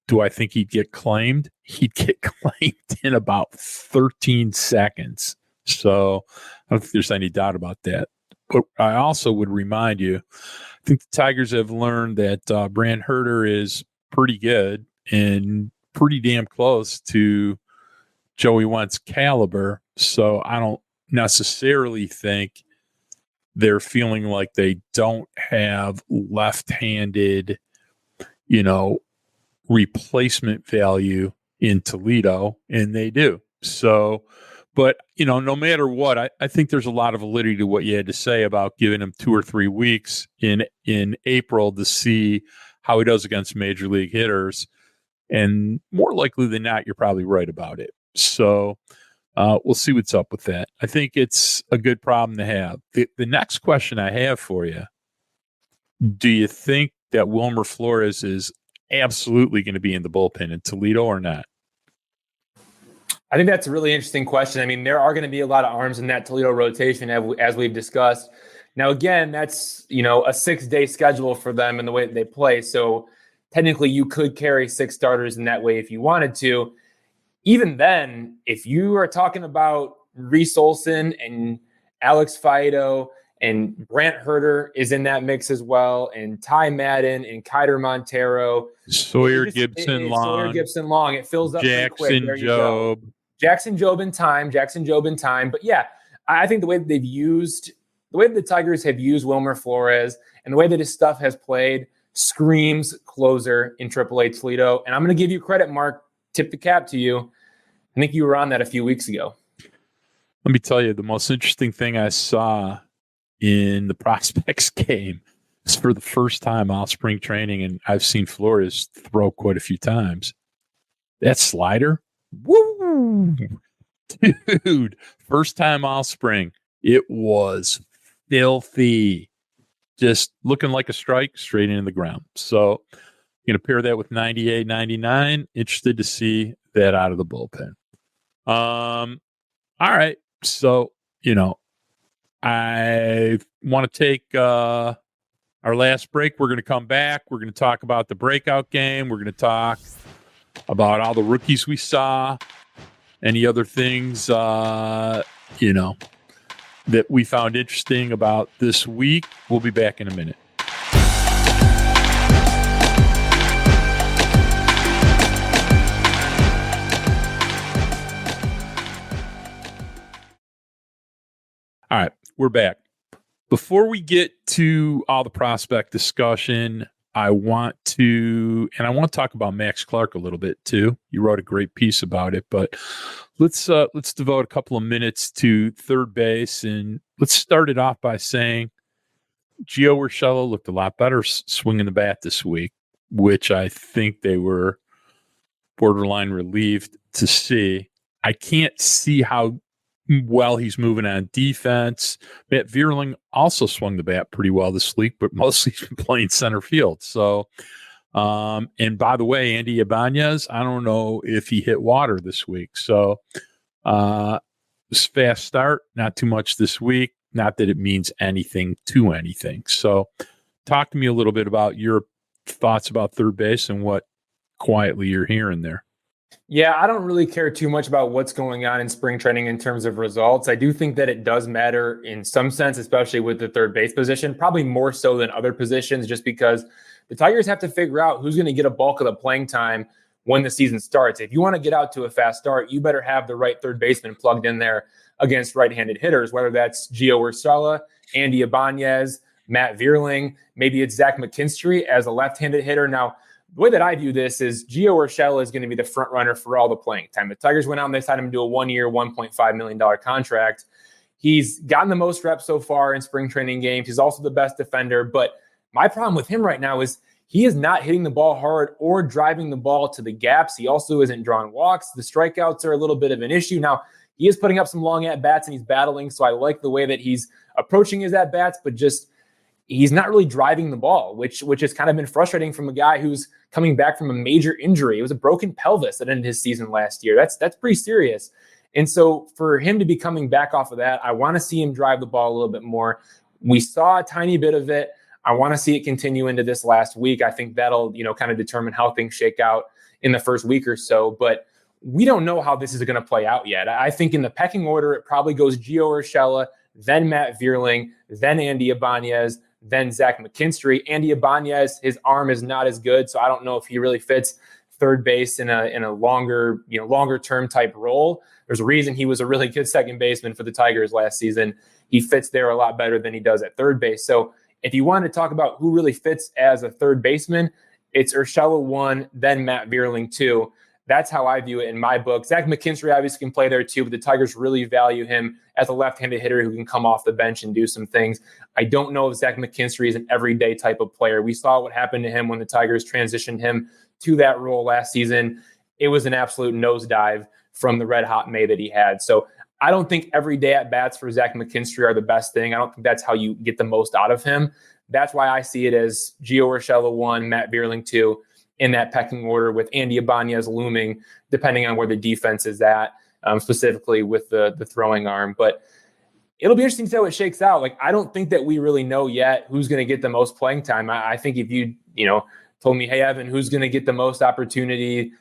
Do I think he'd get claimed? He'd get claimed in about 13 seconds. So I don't think there's any doubt about that. But I also would remind you, I think the Tigers have learned that Brant Herter is pretty good and pretty damn close to Joey Wentz caliber. So I don't necessarily think they're feeling like they don't have left-handed, replacement value in Toledo, and they do. So, but, no matter what, I think there's a lot of validity to what you had to say about giving him 2 or 3 weeks in April to see how he does against major league hitters. And more likely than not, you're probably right about it. So we'll see what's up with that. I think it's a good problem to have. The next question I have for you, do you think that Wilmer Flores is absolutely going to be in the bullpen in Toledo or not? I think that's a really interesting question. I mean, there are going to be a lot of arms in that Toledo rotation as we've discussed. Now, again, that's, a 6-day schedule for them and the way that they play. So technically you could carry 6 starters in that way if you wanted to. Even then, if you are talking about Reese Olson and Alex Fido and Brant Herter is in that mix as well, and Ty Madden and Keider Montero, Sawyer Gibson Long. It fills up Jackson pretty quick. Jobe. Jackson Jobe in time. But yeah, I think the way that the Tigers have used Wilmer Flores and the way that his stuff has played screams closer in AAA Toledo. And I'm going to give you credit, Mark. Tip the cap to you. I think you were on that a few weeks ago. Let me tell you, the most interesting thing I saw in the prospects game is for the first time all spring training, and I've seen Flores throw quite a few times. That slider, woo, dude! First time all spring, it was filthy, just looking like a strike straight into the ground. So, you're going to pair that with 98, 99. Interested to see that out of the bullpen. All right. So, I want to take our last break. We're going to come back. We're going to talk about the breakout game. We're going to talk about all the rookies we saw, any other things, that we found interesting about this week. We'll be back in a minute. All right, we're back. Before we get to all the prospect discussion, I want to talk about Max Clark a little bit too. You wrote a great piece about it, but let's devote a couple of minutes to third base, and let's start it off by saying Gio Urshela looked a lot better swinging the bat this week, which I think they were borderline relieved to see. I can't see how well he's moving on defense. Matt Vierling also swung the bat pretty well this week, but mostly he's been playing center field. So, and by the way, Andy Ibanez, I don't know if he hit water this week. So, fast start, not too much this week. Not that it means anything to anything. So, talk to me a little bit about your thoughts about third base and what quietly you're hearing there. Yeah, I don't really care too much about what's going on in spring training in terms of results. I do think that it does matter in some sense, especially with the third base position, probably more so than other positions, just because the Tigers have to figure out who's going to get a bulk of the playing time when the season starts. If you want to get out to a fast start, you better have the right third baseman plugged in there against right-handed hitters, whether that's Gio Urshela, Andy Ibanez, Matt Vierling, maybe it's Zach McKinstry as a left-handed hitter. Now, the way that I view this is Gio Urshela is going to be the front runner for all the playing time. The Tigers went out and they signed him to a 1-year, $1.5 million contract. He's gotten the most reps so far in spring training games. He's also the best defender. But my problem with him right now is he is not hitting the ball hard or driving the ball to the gaps. He also isn't drawing walks. The strikeouts are a little bit of an issue. Now, he is putting up some long at-bats and he's battling, so I like the way that he's approaching his at-bats, but just he's not really driving the ball, which has kind of been frustrating from a guy who's coming back from a major injury. It was a broken pelvis that ended his season last year. That's pretty serious. And so for him to be coming back off of that, I want to see him drive the ball a little bit more. We saw a tiny bit of it. I want to see it continue into this last week. I think that'll, kind of determine how things shake out in the first week or so. But we don't know how this is going to play out yet. I think in the pecking order, it probably goes Gio Urshela, then Matt Vierling, then Andy Ibanez, then Zach McKinstry. Andy Ibanez, his arm is not as good, so I don't know if he really fits third base in a longer term type role. There's a reason he was a really good second baseman for the Tigers last season. He fits there a lot better than he does at third base. So if you want to talk about who really fits as a third baseman, it's Urshela 1, then Matt Vierling 2. That's how I view it in my book. Zach McKinstry obviously can play there too, but the Tigers really value him as a left-handed hitter who can come off the bench and do some things. I don't know if Zach McKinstry is an everyday type of player. We saw what happened to him when the Tigers transitioned him to that role last season. It was an absolute nosedive from the red-hot May that he had. So I don't think everyday at-bats for Zach McKinstry are the best thing. I don't think that's how you get the most out of him. That's why I see it as Gio Urshela 1, Matt Vierling 2, in that pecking order, with Andy Ibanez looming, depending on where the defense is at, specifically with the throwing arm. But it'll be interesting to see how it shakes out. Like, I don't think that we really know yet who's going to get the most playing time. I think if you told me, hey, Evan, who's going to get the most opportunity,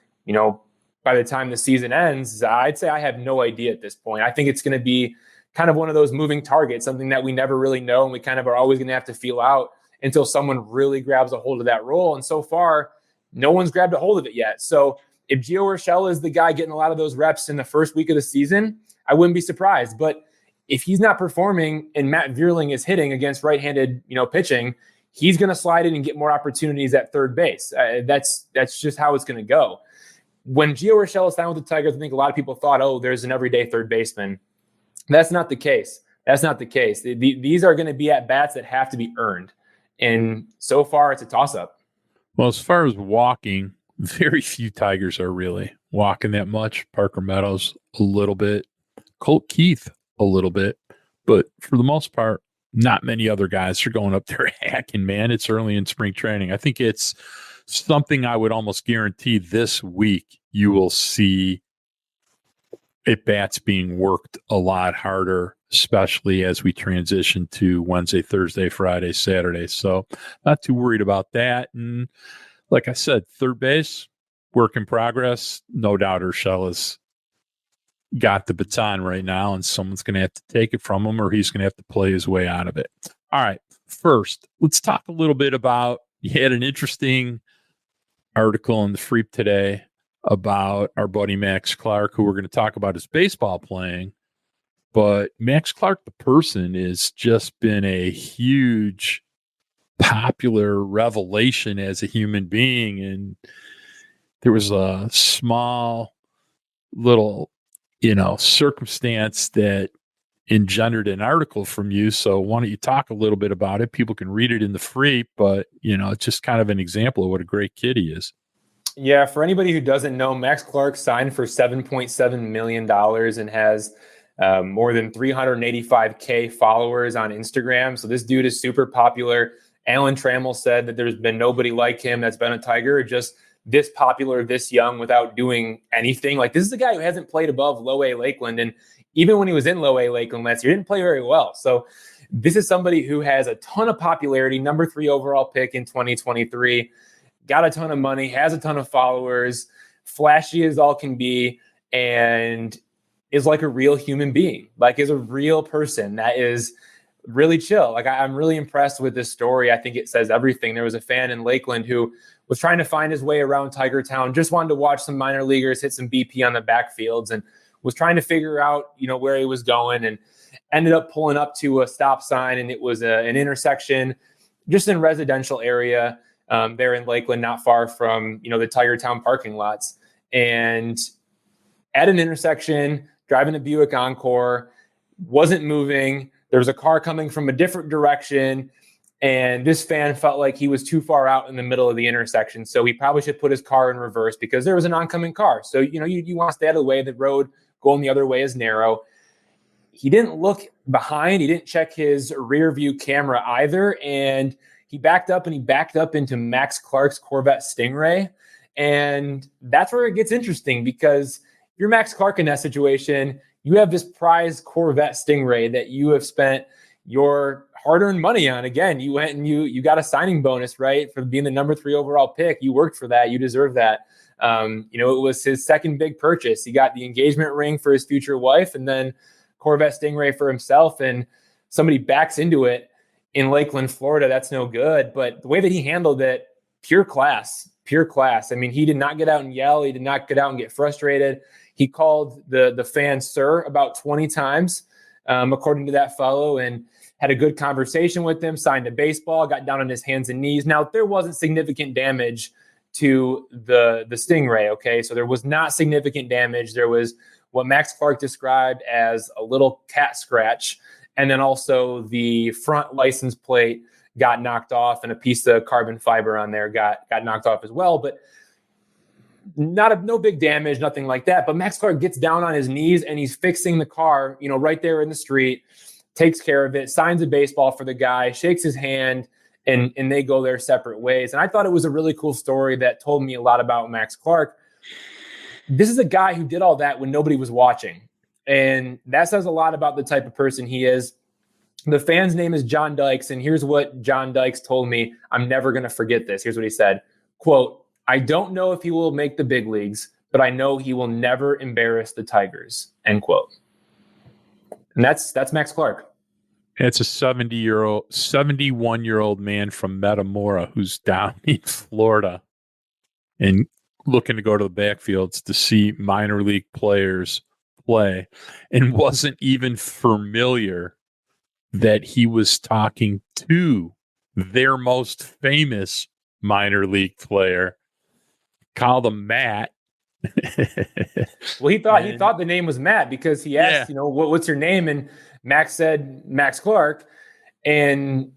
by the time the season ends, I'd say I have no idea at this point. I think it's going to be kind of one of those moving targets, something that we never really know, and we kind of are always going to have to feel out until someone really grabs a hold of that role. And so far, no one's grabbed a hold of it yet. So if Gio Urshela is the guy getting a lot of those reps in the first week of the season, I wouldn't be surprised. But if he's not performing and Matt Vierling is hitting against right-handed, pitching, he's going to slide in and get more opportunities at third base. That's just how it's going to go. When Gio Urshela signed with the Tigers, I think a lot of people thought, oh, there's an everyday third baseman. That's not the case. These are going to be at bats that have to be earned. And so far, it's a toss-up. Well, as far as walking, very few Tigers are really walking that much. Parker Meadows, a little bit. Colt Keith, a little bit. But for the most part, not many other guys are going up there hacking, man. It's early in spring training. I think it's something I would almost guarantee this week you will see at-bats being worked a lot harder, especially as we transition to Wednesday, Thursday, Friday, Saturday. So not too worried about that. And like I said, third base, work in progress. No doubt Urshela has got the baton right now, and someone's going to have to take it from him, or he's going to have to play his way out of it. All right. First, let's talk a little bit about, you had an interesting article in the Freep today about our buddy Max Clark, who we're going to talk about his baseball playing. But Max Clark, the person, has just been a huge popular revelation as a human being. And there was a small little, circumstance that engendered an article from you. So why don't you talk a little bit about it? People can read it in the Freep, but, it's just kind of an example of what a great kid he is. Yeah, for anybody who doesn't know, Max Clark signed for $7.7 million and has more than 385K followers on Instagram. So this dude is super popular. Alan Trammell said that there's been nobody like him that's been a Tiger, just this popular, this young, without doing anything. Like, this is a guy who hasn't played above low A Lakeland. And even when he was in low A Lakeland last year, he didn't play very well. So this is somebody who has a ton of popularity, number 3 overall pick in 2023, got a ton of money, has a ton of followers, flashy as all can be, and is like a real human being, like is a real person that is really chill. Like, I'm really impressed with this story. I think it says everything. There was a fan in Lakeland who was trying to find his way around Tiger Town, just wanted to watch some minor leaguers hit some BP on the backfields, and was trying to figure out, where he was going, and ended up pulling up to a stop sign. And it was an intersection just in residential area there in Lakeland, not far from, the Tiger Town parking lots. And at an intersection, driving a Buick Encore, wasn't moving. There was a car coming from a different direction, and this fan felt like he was too far out in the middle of the intersection. So he probably should put his car in reverse because there was an oncoming car. So, you want to stay out of the way. The road going the other way is narrow. He didn't look behind. He didn't check his rear view camera either. And he backed up into Max Clark's Corvette Stingray. And that's where it gets interesting, because if you're Max Clark in that situation, you have this prized Corvette Stingray that you have spent your hard-earned money on. Again, you went and you got a signing bonus, right, for being the number 3 overall pick. You worked for that. You deserve that. It was his second big purchase. He got the engagement ring for his future wife, and then Corvette Stingray for himself. And somebody backs into it in Lakeland, Florida. That's no good. But the way that he handled it, pure class. I mean, he did not get out and yell. He did not get out and get frustrated. He called the fan sir about 20 times, according to that fellow, and had a good conversation with him, signed a baseball, got down on his hands and knees. Now, there wasn't significant damage to the Stingray, okay? So there was not significant damage. There was what Max Clark described as a little cat scratch, and then also the front license plate got knocked off, and a piece of carbon fiber on there got knocked off as well. But no big damage, nothing like that. But Max Clark gets down on his knees and he's fixing the car, right there in the street, takes care of it, signs a baseball for the guy, shakes his hand, and they go their separate ways. And I thought it was a really cool story that told me a lot about Max Clark. This is a guy who did all that when nobody was watching. And that says a lot about the type of person he is. The fan's name is John Dykes, and here's what John Dykes told me. I'm never going to forget this. Here's what he said, quote, "I don't know if he will make the big leagues, but I know he will never embarrass the Tigers," end quote. And that's Max Clark. It's a 71-year-old man from Metamora who's down in Florida and looking to go to the backfields to see minor league players play, and wasn't even familiar that he was talking to their most famous minor league player. Called him Matt. Well, he thought the name was Matt because he asked, what's your name? And Max said Max Clark. And,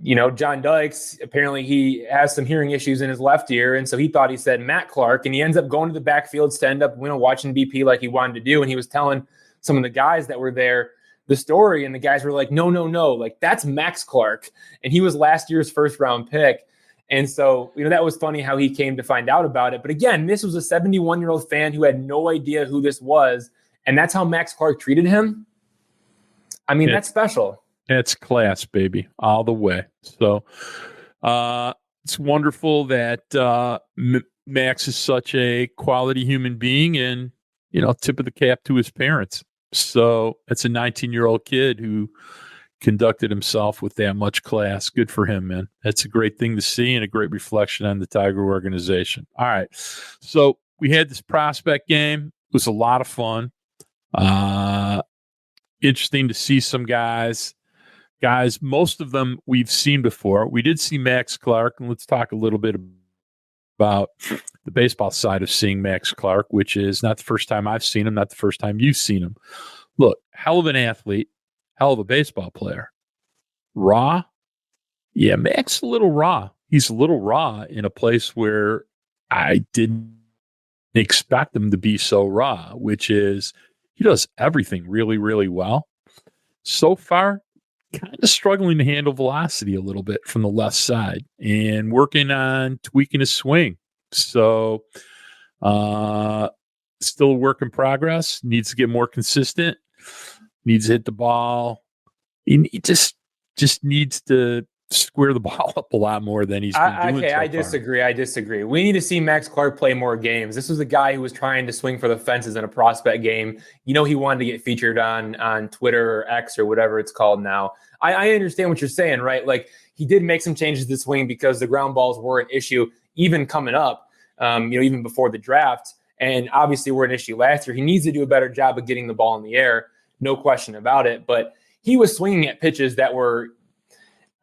John Dykes, apparently he has some hearing issues in his left ear. And so he thought he said Matt Clark, and he ends up going to the backfield to end up, watching BP like he wanted to do. And he was telling some of the guys that were there the story, and the guys were like, no, like, that's Max Clark. And he was last year's first round pick. And so, that was funny how he came to find out about it. But again, this was a 71-year-old fan who had no idea who this was. And that's how Max Clark treated him. I mean, that's special. It's class, baby, all the way. So it's wonderful that Max is such a quality human being, and, tip of the cap to his parents. So it's a 19-year-old kid who conducted himself with that much class. Good for him, man. That's a great thing to see and a great reflection on the Tiger organization. All right. So we had this prospect game. It was a lot of fun. Interesting to see some guys. Most of them we've seen before. We did see Max Clark, and let's talk a little bit about the baseball side of seeing Max Clark, which is not the first time I've seen him, not the first time you've seen him. Look, hell of an athlete, hell of a baseball player. Raw? Yeah, Max a little raw. He's a little raw in a place where I didn't expect him to be so raw, which is he does everything really, really well. So far, kind of struggling to handle velocity a little bit from the left side and working on tweaking his swing. So still a work in progress. Needs to get more consistent. Needs to hit the ball. He just needs to square the ball up a lot more than he's been doing. Okay, I disagree. We need to see Max Clark play more games. This was a guy who was trying to swing for the fences in a prospect game. He wanted to get featured on Twitter or X or whatever it's called now. I understand what you're saying, right? Like, he did make some changes to the swing because the ground balls were an issue even coming up, even before the draft. And obviously were an issue last year. He needs to do a better job of getting the ball in the air. No question about it. But he was swinging at pitches that were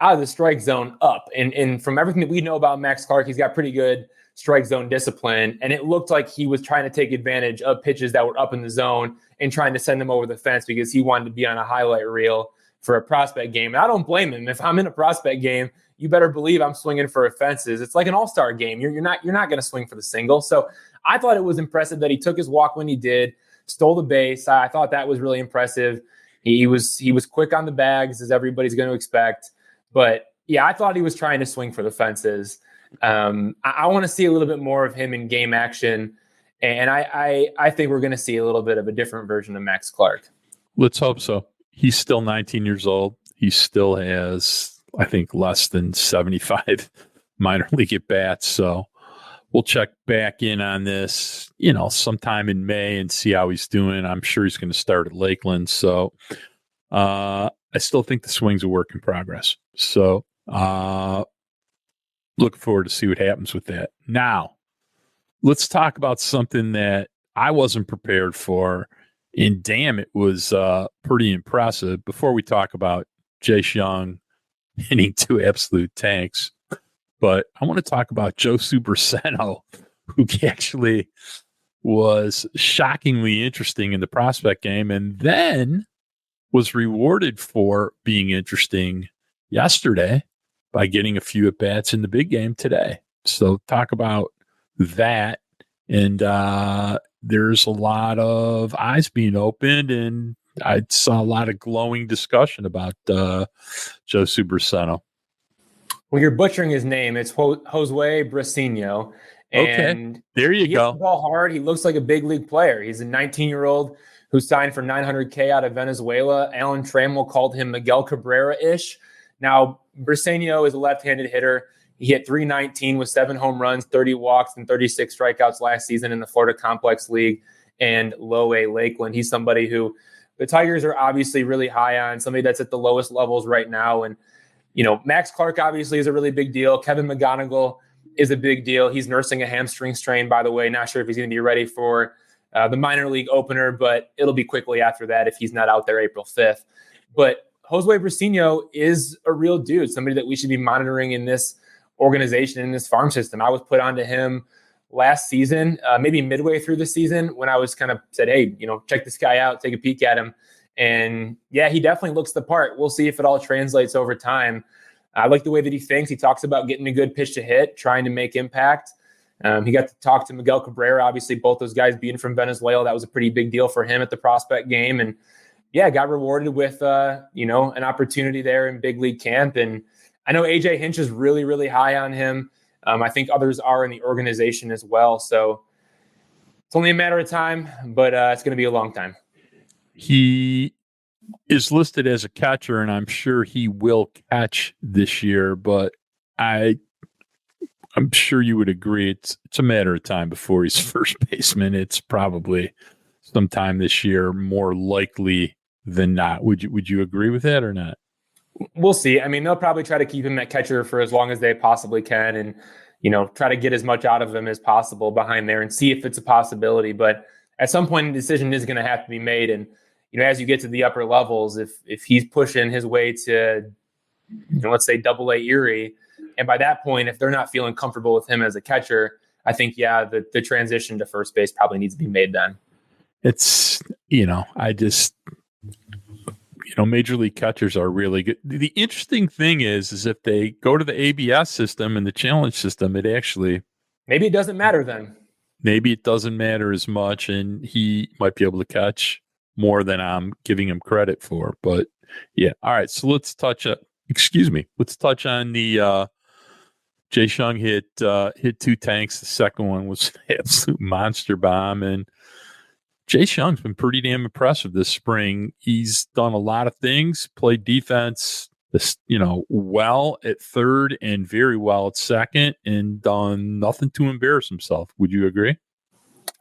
out of the strike zone up. And from everything that we know about Max Clark, he's got pretty good strike zone discipline. And it looked like he was trying to take advantage of pitches that were up in the zone and trying to send them over the fence because he wanted to be on a highlight reel for a prospect game. And I don't blame him. If I'm in a prospect game, you better believe I'm swinging for fences. It's like an all-star game. You're not going to swing for the single. So I thought it was impressive that he took his walk when he did, stole the base. I thought that was really impressive. He was quick on the bags, as everybody's going to expect. But yeah, I thought he was trying to swing for the fences. I want to see a little bit more of him in game action. And I think we're going to see a little bit of a different version of Max Clark. Let's hope so. He's still 19 years old. He still has, I think, less than 75 minor league at bats. So we'll check back in on this, sometime in May and see how he's doing. I'm sure he's going to start at Lakeland. So I still think the swing's a work in progress. So looking forward to see what happens with that. Now, let's talk about something that I wasn't prepared for. And damn, it was pretty impressive. Before we talk about Jace Young hitting two absolute tanks, but I want to talk about Joe Superseno, who actually was shockingly interesting in the prospect game and then was rewarded for being interesting yesterday by getting a few at-bats in the big game today. So talk about that. And there's a lot of eyes being opened, and I saw a lot of glowing discussion about Joe Superseno. Well, you're butchering his name. It's Josue Briceño. And okay, there you go. He hits the ball hard. He looks like a big league player. He's a 19-year-old who signed for $900K out of Venezuela. Alan Trammell called him Miguel Cabrera-ish. Now, Briceño is a left-handed hitter. He hit .319 with 7 home runs, 30 walks, and 36 strikeouts last season in the Florida Complex League and Low A Lakeland. He's somebody who the Tigers are obviously really high on, somebody that's at the lowest levels right now. And, Max Clark obviously is a really big deal. Kevin McGonigal is a big deal. He's nursing a hamstring strain, by the way. Not sure if he's going to be ready for the minor league opener, but it'll be quickly after that if he's not out there April 5th. But Josue Briceño is a real dude, somebody that we should be monitoring in this organization, in this farm system. I was put onto him last season, maybe midway through the season, when I was kind of said, hey, check this guy out, take a peek at him. And yeah, he definitely looks the part. We'll see if it all translates over time. I like the way that he thinks. He talks about getting a good pitch to hit, trying to make impact. He got to talk to Miguel Cabrera. Obviously, both those guys being from Venezuela, that was a pretty big deal for him at the prospect game. And yeah, got rewarded with, an opportunity there in big league camp. And I know AJ Hinch is really, really high on him. I think others are in the organization as well. So it's only a matter of time, but it's going to be a long time. He is listed as a catcher, and I'm sure he will catch this year, but I'm sure you would agree it's a matter of time before he's first baseman. It's probably sometime this year, more likely than not. Would you agree with that or not? We'll see. I mean, they'll probably try to keep him at catcher for as long as they possibly can, and try to get as much out of him as possible behind there and see if it's a possibility. But at some point, a decision is going to have to be made. And as you get to the upper levels, if he's pushing his way to, let's say Double-A Erie, and by that point, if they're not feeling comfortable with him as a catcher, I think the transition to first base probably needs to be made then. It's Major League catchers are really good. The interesting thing is if they go to the ABS system and the challenge system, maybe it doesn't matter then. Maybe it doesn't matter as much, and he might be able to catch more than I'm giving him credit for. But yeah, all right. So let's touch. Let's touch on the Jace Jung hit 2 tanks. The second one was an absolute monster bomb, and Jace Jung's been pretty damn impressive this spring. He's done a lot of things, played defense, well at third and very well at second, and done nothing to embarrass himself. Would you agree?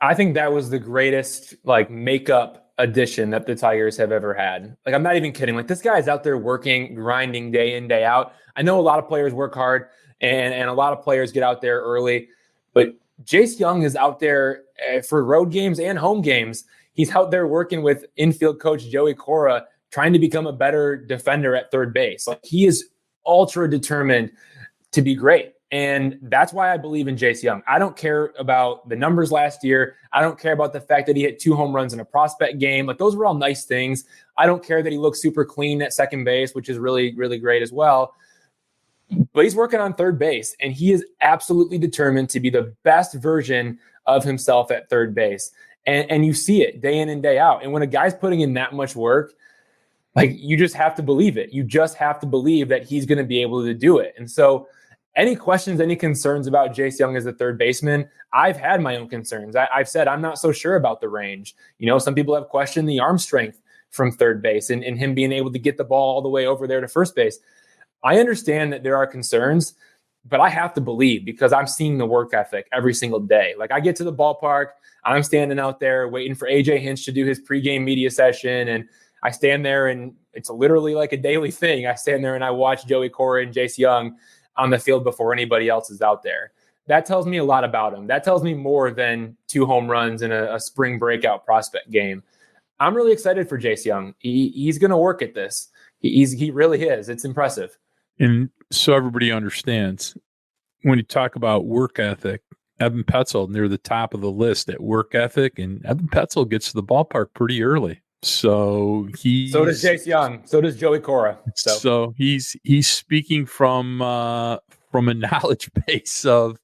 I think that was the greatest makeup addition that the Tigers have ever had. I'm not even kidding. This guy's out there working, grinding day in, day out. I know a lot of players work hard and a lot of players get out there early, but Jace Jung is out there for road games and home games. He's out there working with infield coach Joey Cora, trying to become a better defender at third base. He is ultra determined to be great. And that's why I believe in Jace Jung. I don't care about the numbers last year. I don't care about the fact that he hit 2 home runs in a prospect game. Those were all nice things. I don't care that he looks super clean at second base, which is really, really great as well. But he's working on third base, and he is absolutely determined to be the best version of himself at third base. And you see it day in and day out. And when a guy's putting in that much work, you just have to believe it. You just have to believe that he's going to be able to do it. And so any questions, any concerns about Jace Jung as a third baseman, I've had my own concerns. I've said I'm not so sure about the range. Some people have questioned the arm strength from third base and him being able to get the ball all the way over there to first base. I understand that there are concerns, but I have to believe because I'm seeing the work ethic every single day. I get to the ballpark, I'm standing out there waiting for AJ Hinch to do his pregame media session, and I stand there, and it's literally like a daily thing. I stand there and I watch Joey Cora and Jace Jung on the field before anybody else is out there. That tells me a lot about him. That tells me more than 2 home runs in a spring breakout prospect game. I'm really excited for Jace Jung. He's going to work at this. He really is. It's impressive. And so everybody understands, when you talk about work ethic, Evan Petzold near the top of the list at work ethic, and Evan Petzold gets to the ballpark pretty early. So does Jace Jung. So does Joey Cora. So he's speaking from a knowledge base of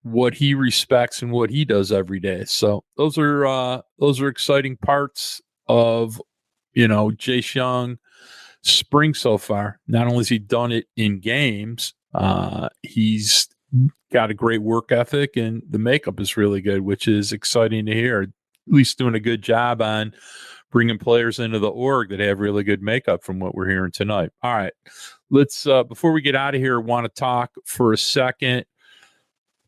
what he respects and what he does every day. So those are exciting parts of Jace Jung spring so far. Not only has he done it in games, he's got a great work ethic, and the makeup is really good, which is exciting to hear. At least doing a good job on bringing players into the org that have really good makeup from what we're hearing tonight. All right, let's before we get out of here, want to talk for a second.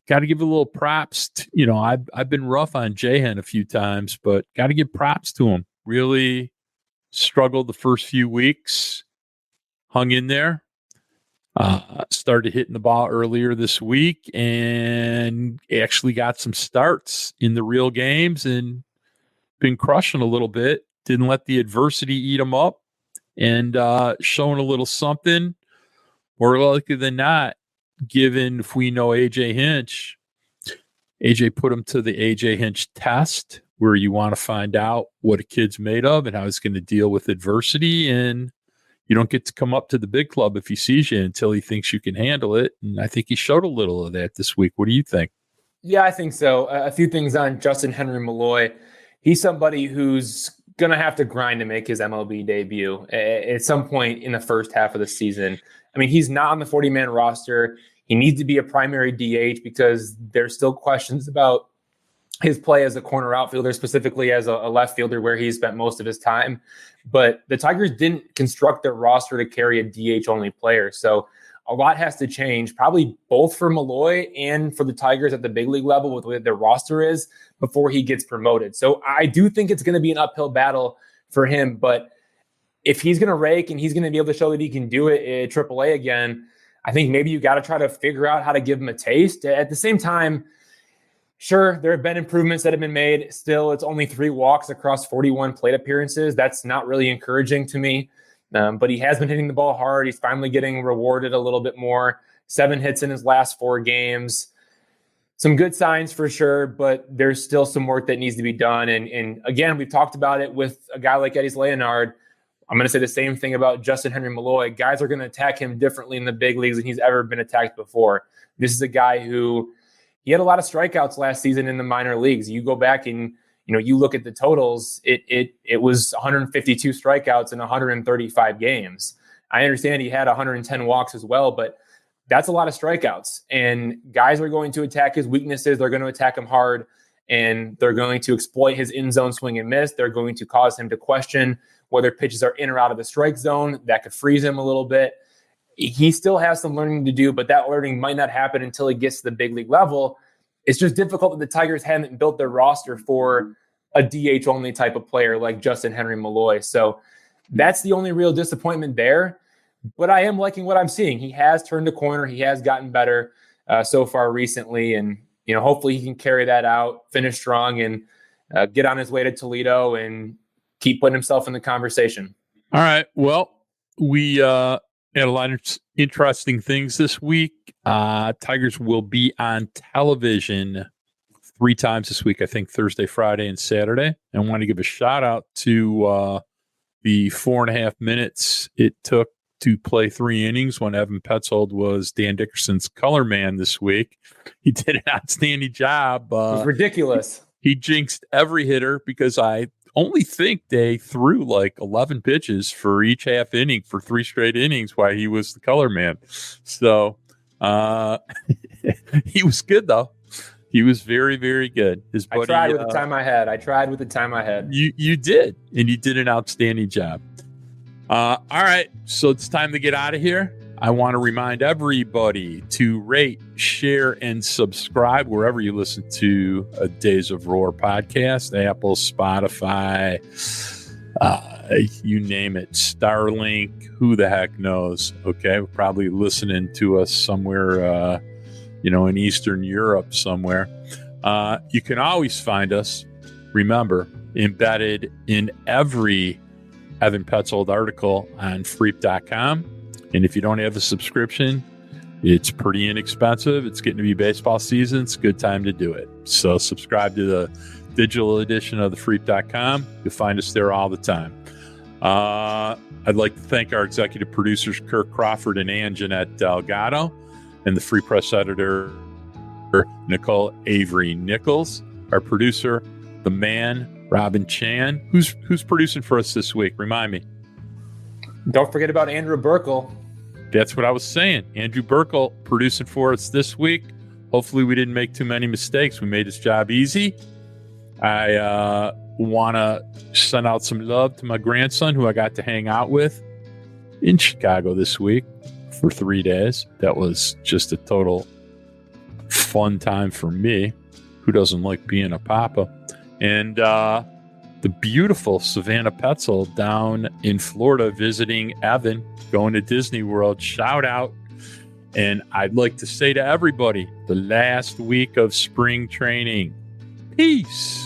Got to give a little props. I've been rough on Jahan a few times, but got to give props to him. Really struggled the first few weeks, hung in there, started hitting the ball earlier this week, and actually got some starts in the real games and been crushing a little bit. Didn't let the adversity eat him up, and showing a little something. More likely than not, given if we know AJ Hinch, AJ put him to the AJ Hinch test, where you want to find out what a kid's made of and how he's going to deal with adversity. And you don't get to come up to the big club if he sees you until he thinks you can handle it. And I think he showed a little of that this week. What do you think? Yeah, I think so. A few things on Justin Henry Malloy. He's somebody who's going to have to grind to make his MLB debut at some point in the first half of the season. I mean, he's not on the 40-man roster. He needs to be a primary DH because there's still questions about his play as a corner outfielder, specifically as a left fielder where he spent most of his time. But the Tigers didn't construct their roster to carry a DH-only player. So a lot has to change, probably both for Malloy and for the Tigers at the big league level with what their roster is before he gets promoted. So I do think it's going to be an uphill battle for him. But if he's going to rake and he's going to be able to show that he can do it at AAA again, I think maybe you got to try to figure out how to give him a taste. At the same time, sure, there have been improvements that have been made. Still, it's only 3 walks across 41 plate appearances. That's not really encouraging to me. But he has been hitting the ball hard. He's finally getting rewarded a little bit more. 7 hits in his last 4 games. Some good signs for sure, but there's still some work that needs to be done. And again, we've talked about it with a guy like Eddie Leonard. I'm going to say the same thing about Justin Henry Malloy. Guys are going to attack him differently in the big leagues than he's ever been attacked before. This is a guy who he had a lot of strikeouts last season in the minor leagues. You go back and you look at the totals. It was 152 strikeouts in 135 games. I understand he had 110 walks as well, but that's a lot of strikeouts. And guys are going to attack his weaknesses. They're going to attack him hard, and they're going to exploit his in zone swing and miss. They're going to cause him to question whether pitches are in or out of the strike zone. That could freeze him a little bit. He still has some learning to do, but that learning might not happen until he gets to the big league level. It's just difficult that the Tigers haven't built their roster for a DH-only type of player like Justin Henry Malloy. So that's the only real disappointment there. But I am liking what I'm seeing. He has turned a corner. He has gotten better so far recently. And, hopefully he can carry that out, finish strong, and get on his way to Toledo and keep putting himself in the conversation. All right. Well, we had a lot of interesting things this week. Tigers will be on television 3 times this week, I think Thursday, Friday, and Saturday. And I want to give a shout out to the 4.5 minutes it took to play 3 innings when Evan Petzold was Dan Dickerson's color man this week. He did an outstanding job. It was ridiculous. He jinxed every hitter because I only think they threw like 11 pitches for each half inning for 3 straight innings while he was the color man. So he was good, though. He was very, very good. His buddy, I tried with the time I had. You did, and you did an outstanding job. All right, so it's time to get out of here. I want to remind everybody to rate, share, and subscribe wherever you listen to a Days of Roar podcast, Apple, Spotify, you name it, Starlink, who the heck knows, okay? We're probably listening to us somewhere, in Eastern Europe somewhere. You can always find us, remember, embedded in every Evan Petzold article on freep.com. And if you don't have a subscription, it's pretty inexpensive. It's getting to be baseball season. It's a good time to do it. So subscribe to the digital edition of the freep.com. You'll find us there all the time. I'd like to thank our executive producers, Kirk Crawford and Ann Jeanette Delgado, and the Free Press editor, Nicole Avery Nichols, our producer, the man, Robin Chan. Who's producing for us this week? Remind me. Don't forget about Andrew Burkle. That's what I was saying. Andrew Burkle producing for us this week. Hopefully we didn't make too many mistakes. We made his job easy. I want to send out some love to my grandson, who I got to hang out with in Chicago this week for 3 days. That was just a total fun time for me. Who doesn't like being a papa? And the beautiful Savannah Petzold down in Florida visiting Evan, going to Disney World. Shout out. And I'd like to say to everybody, the last week of spring training. Peace.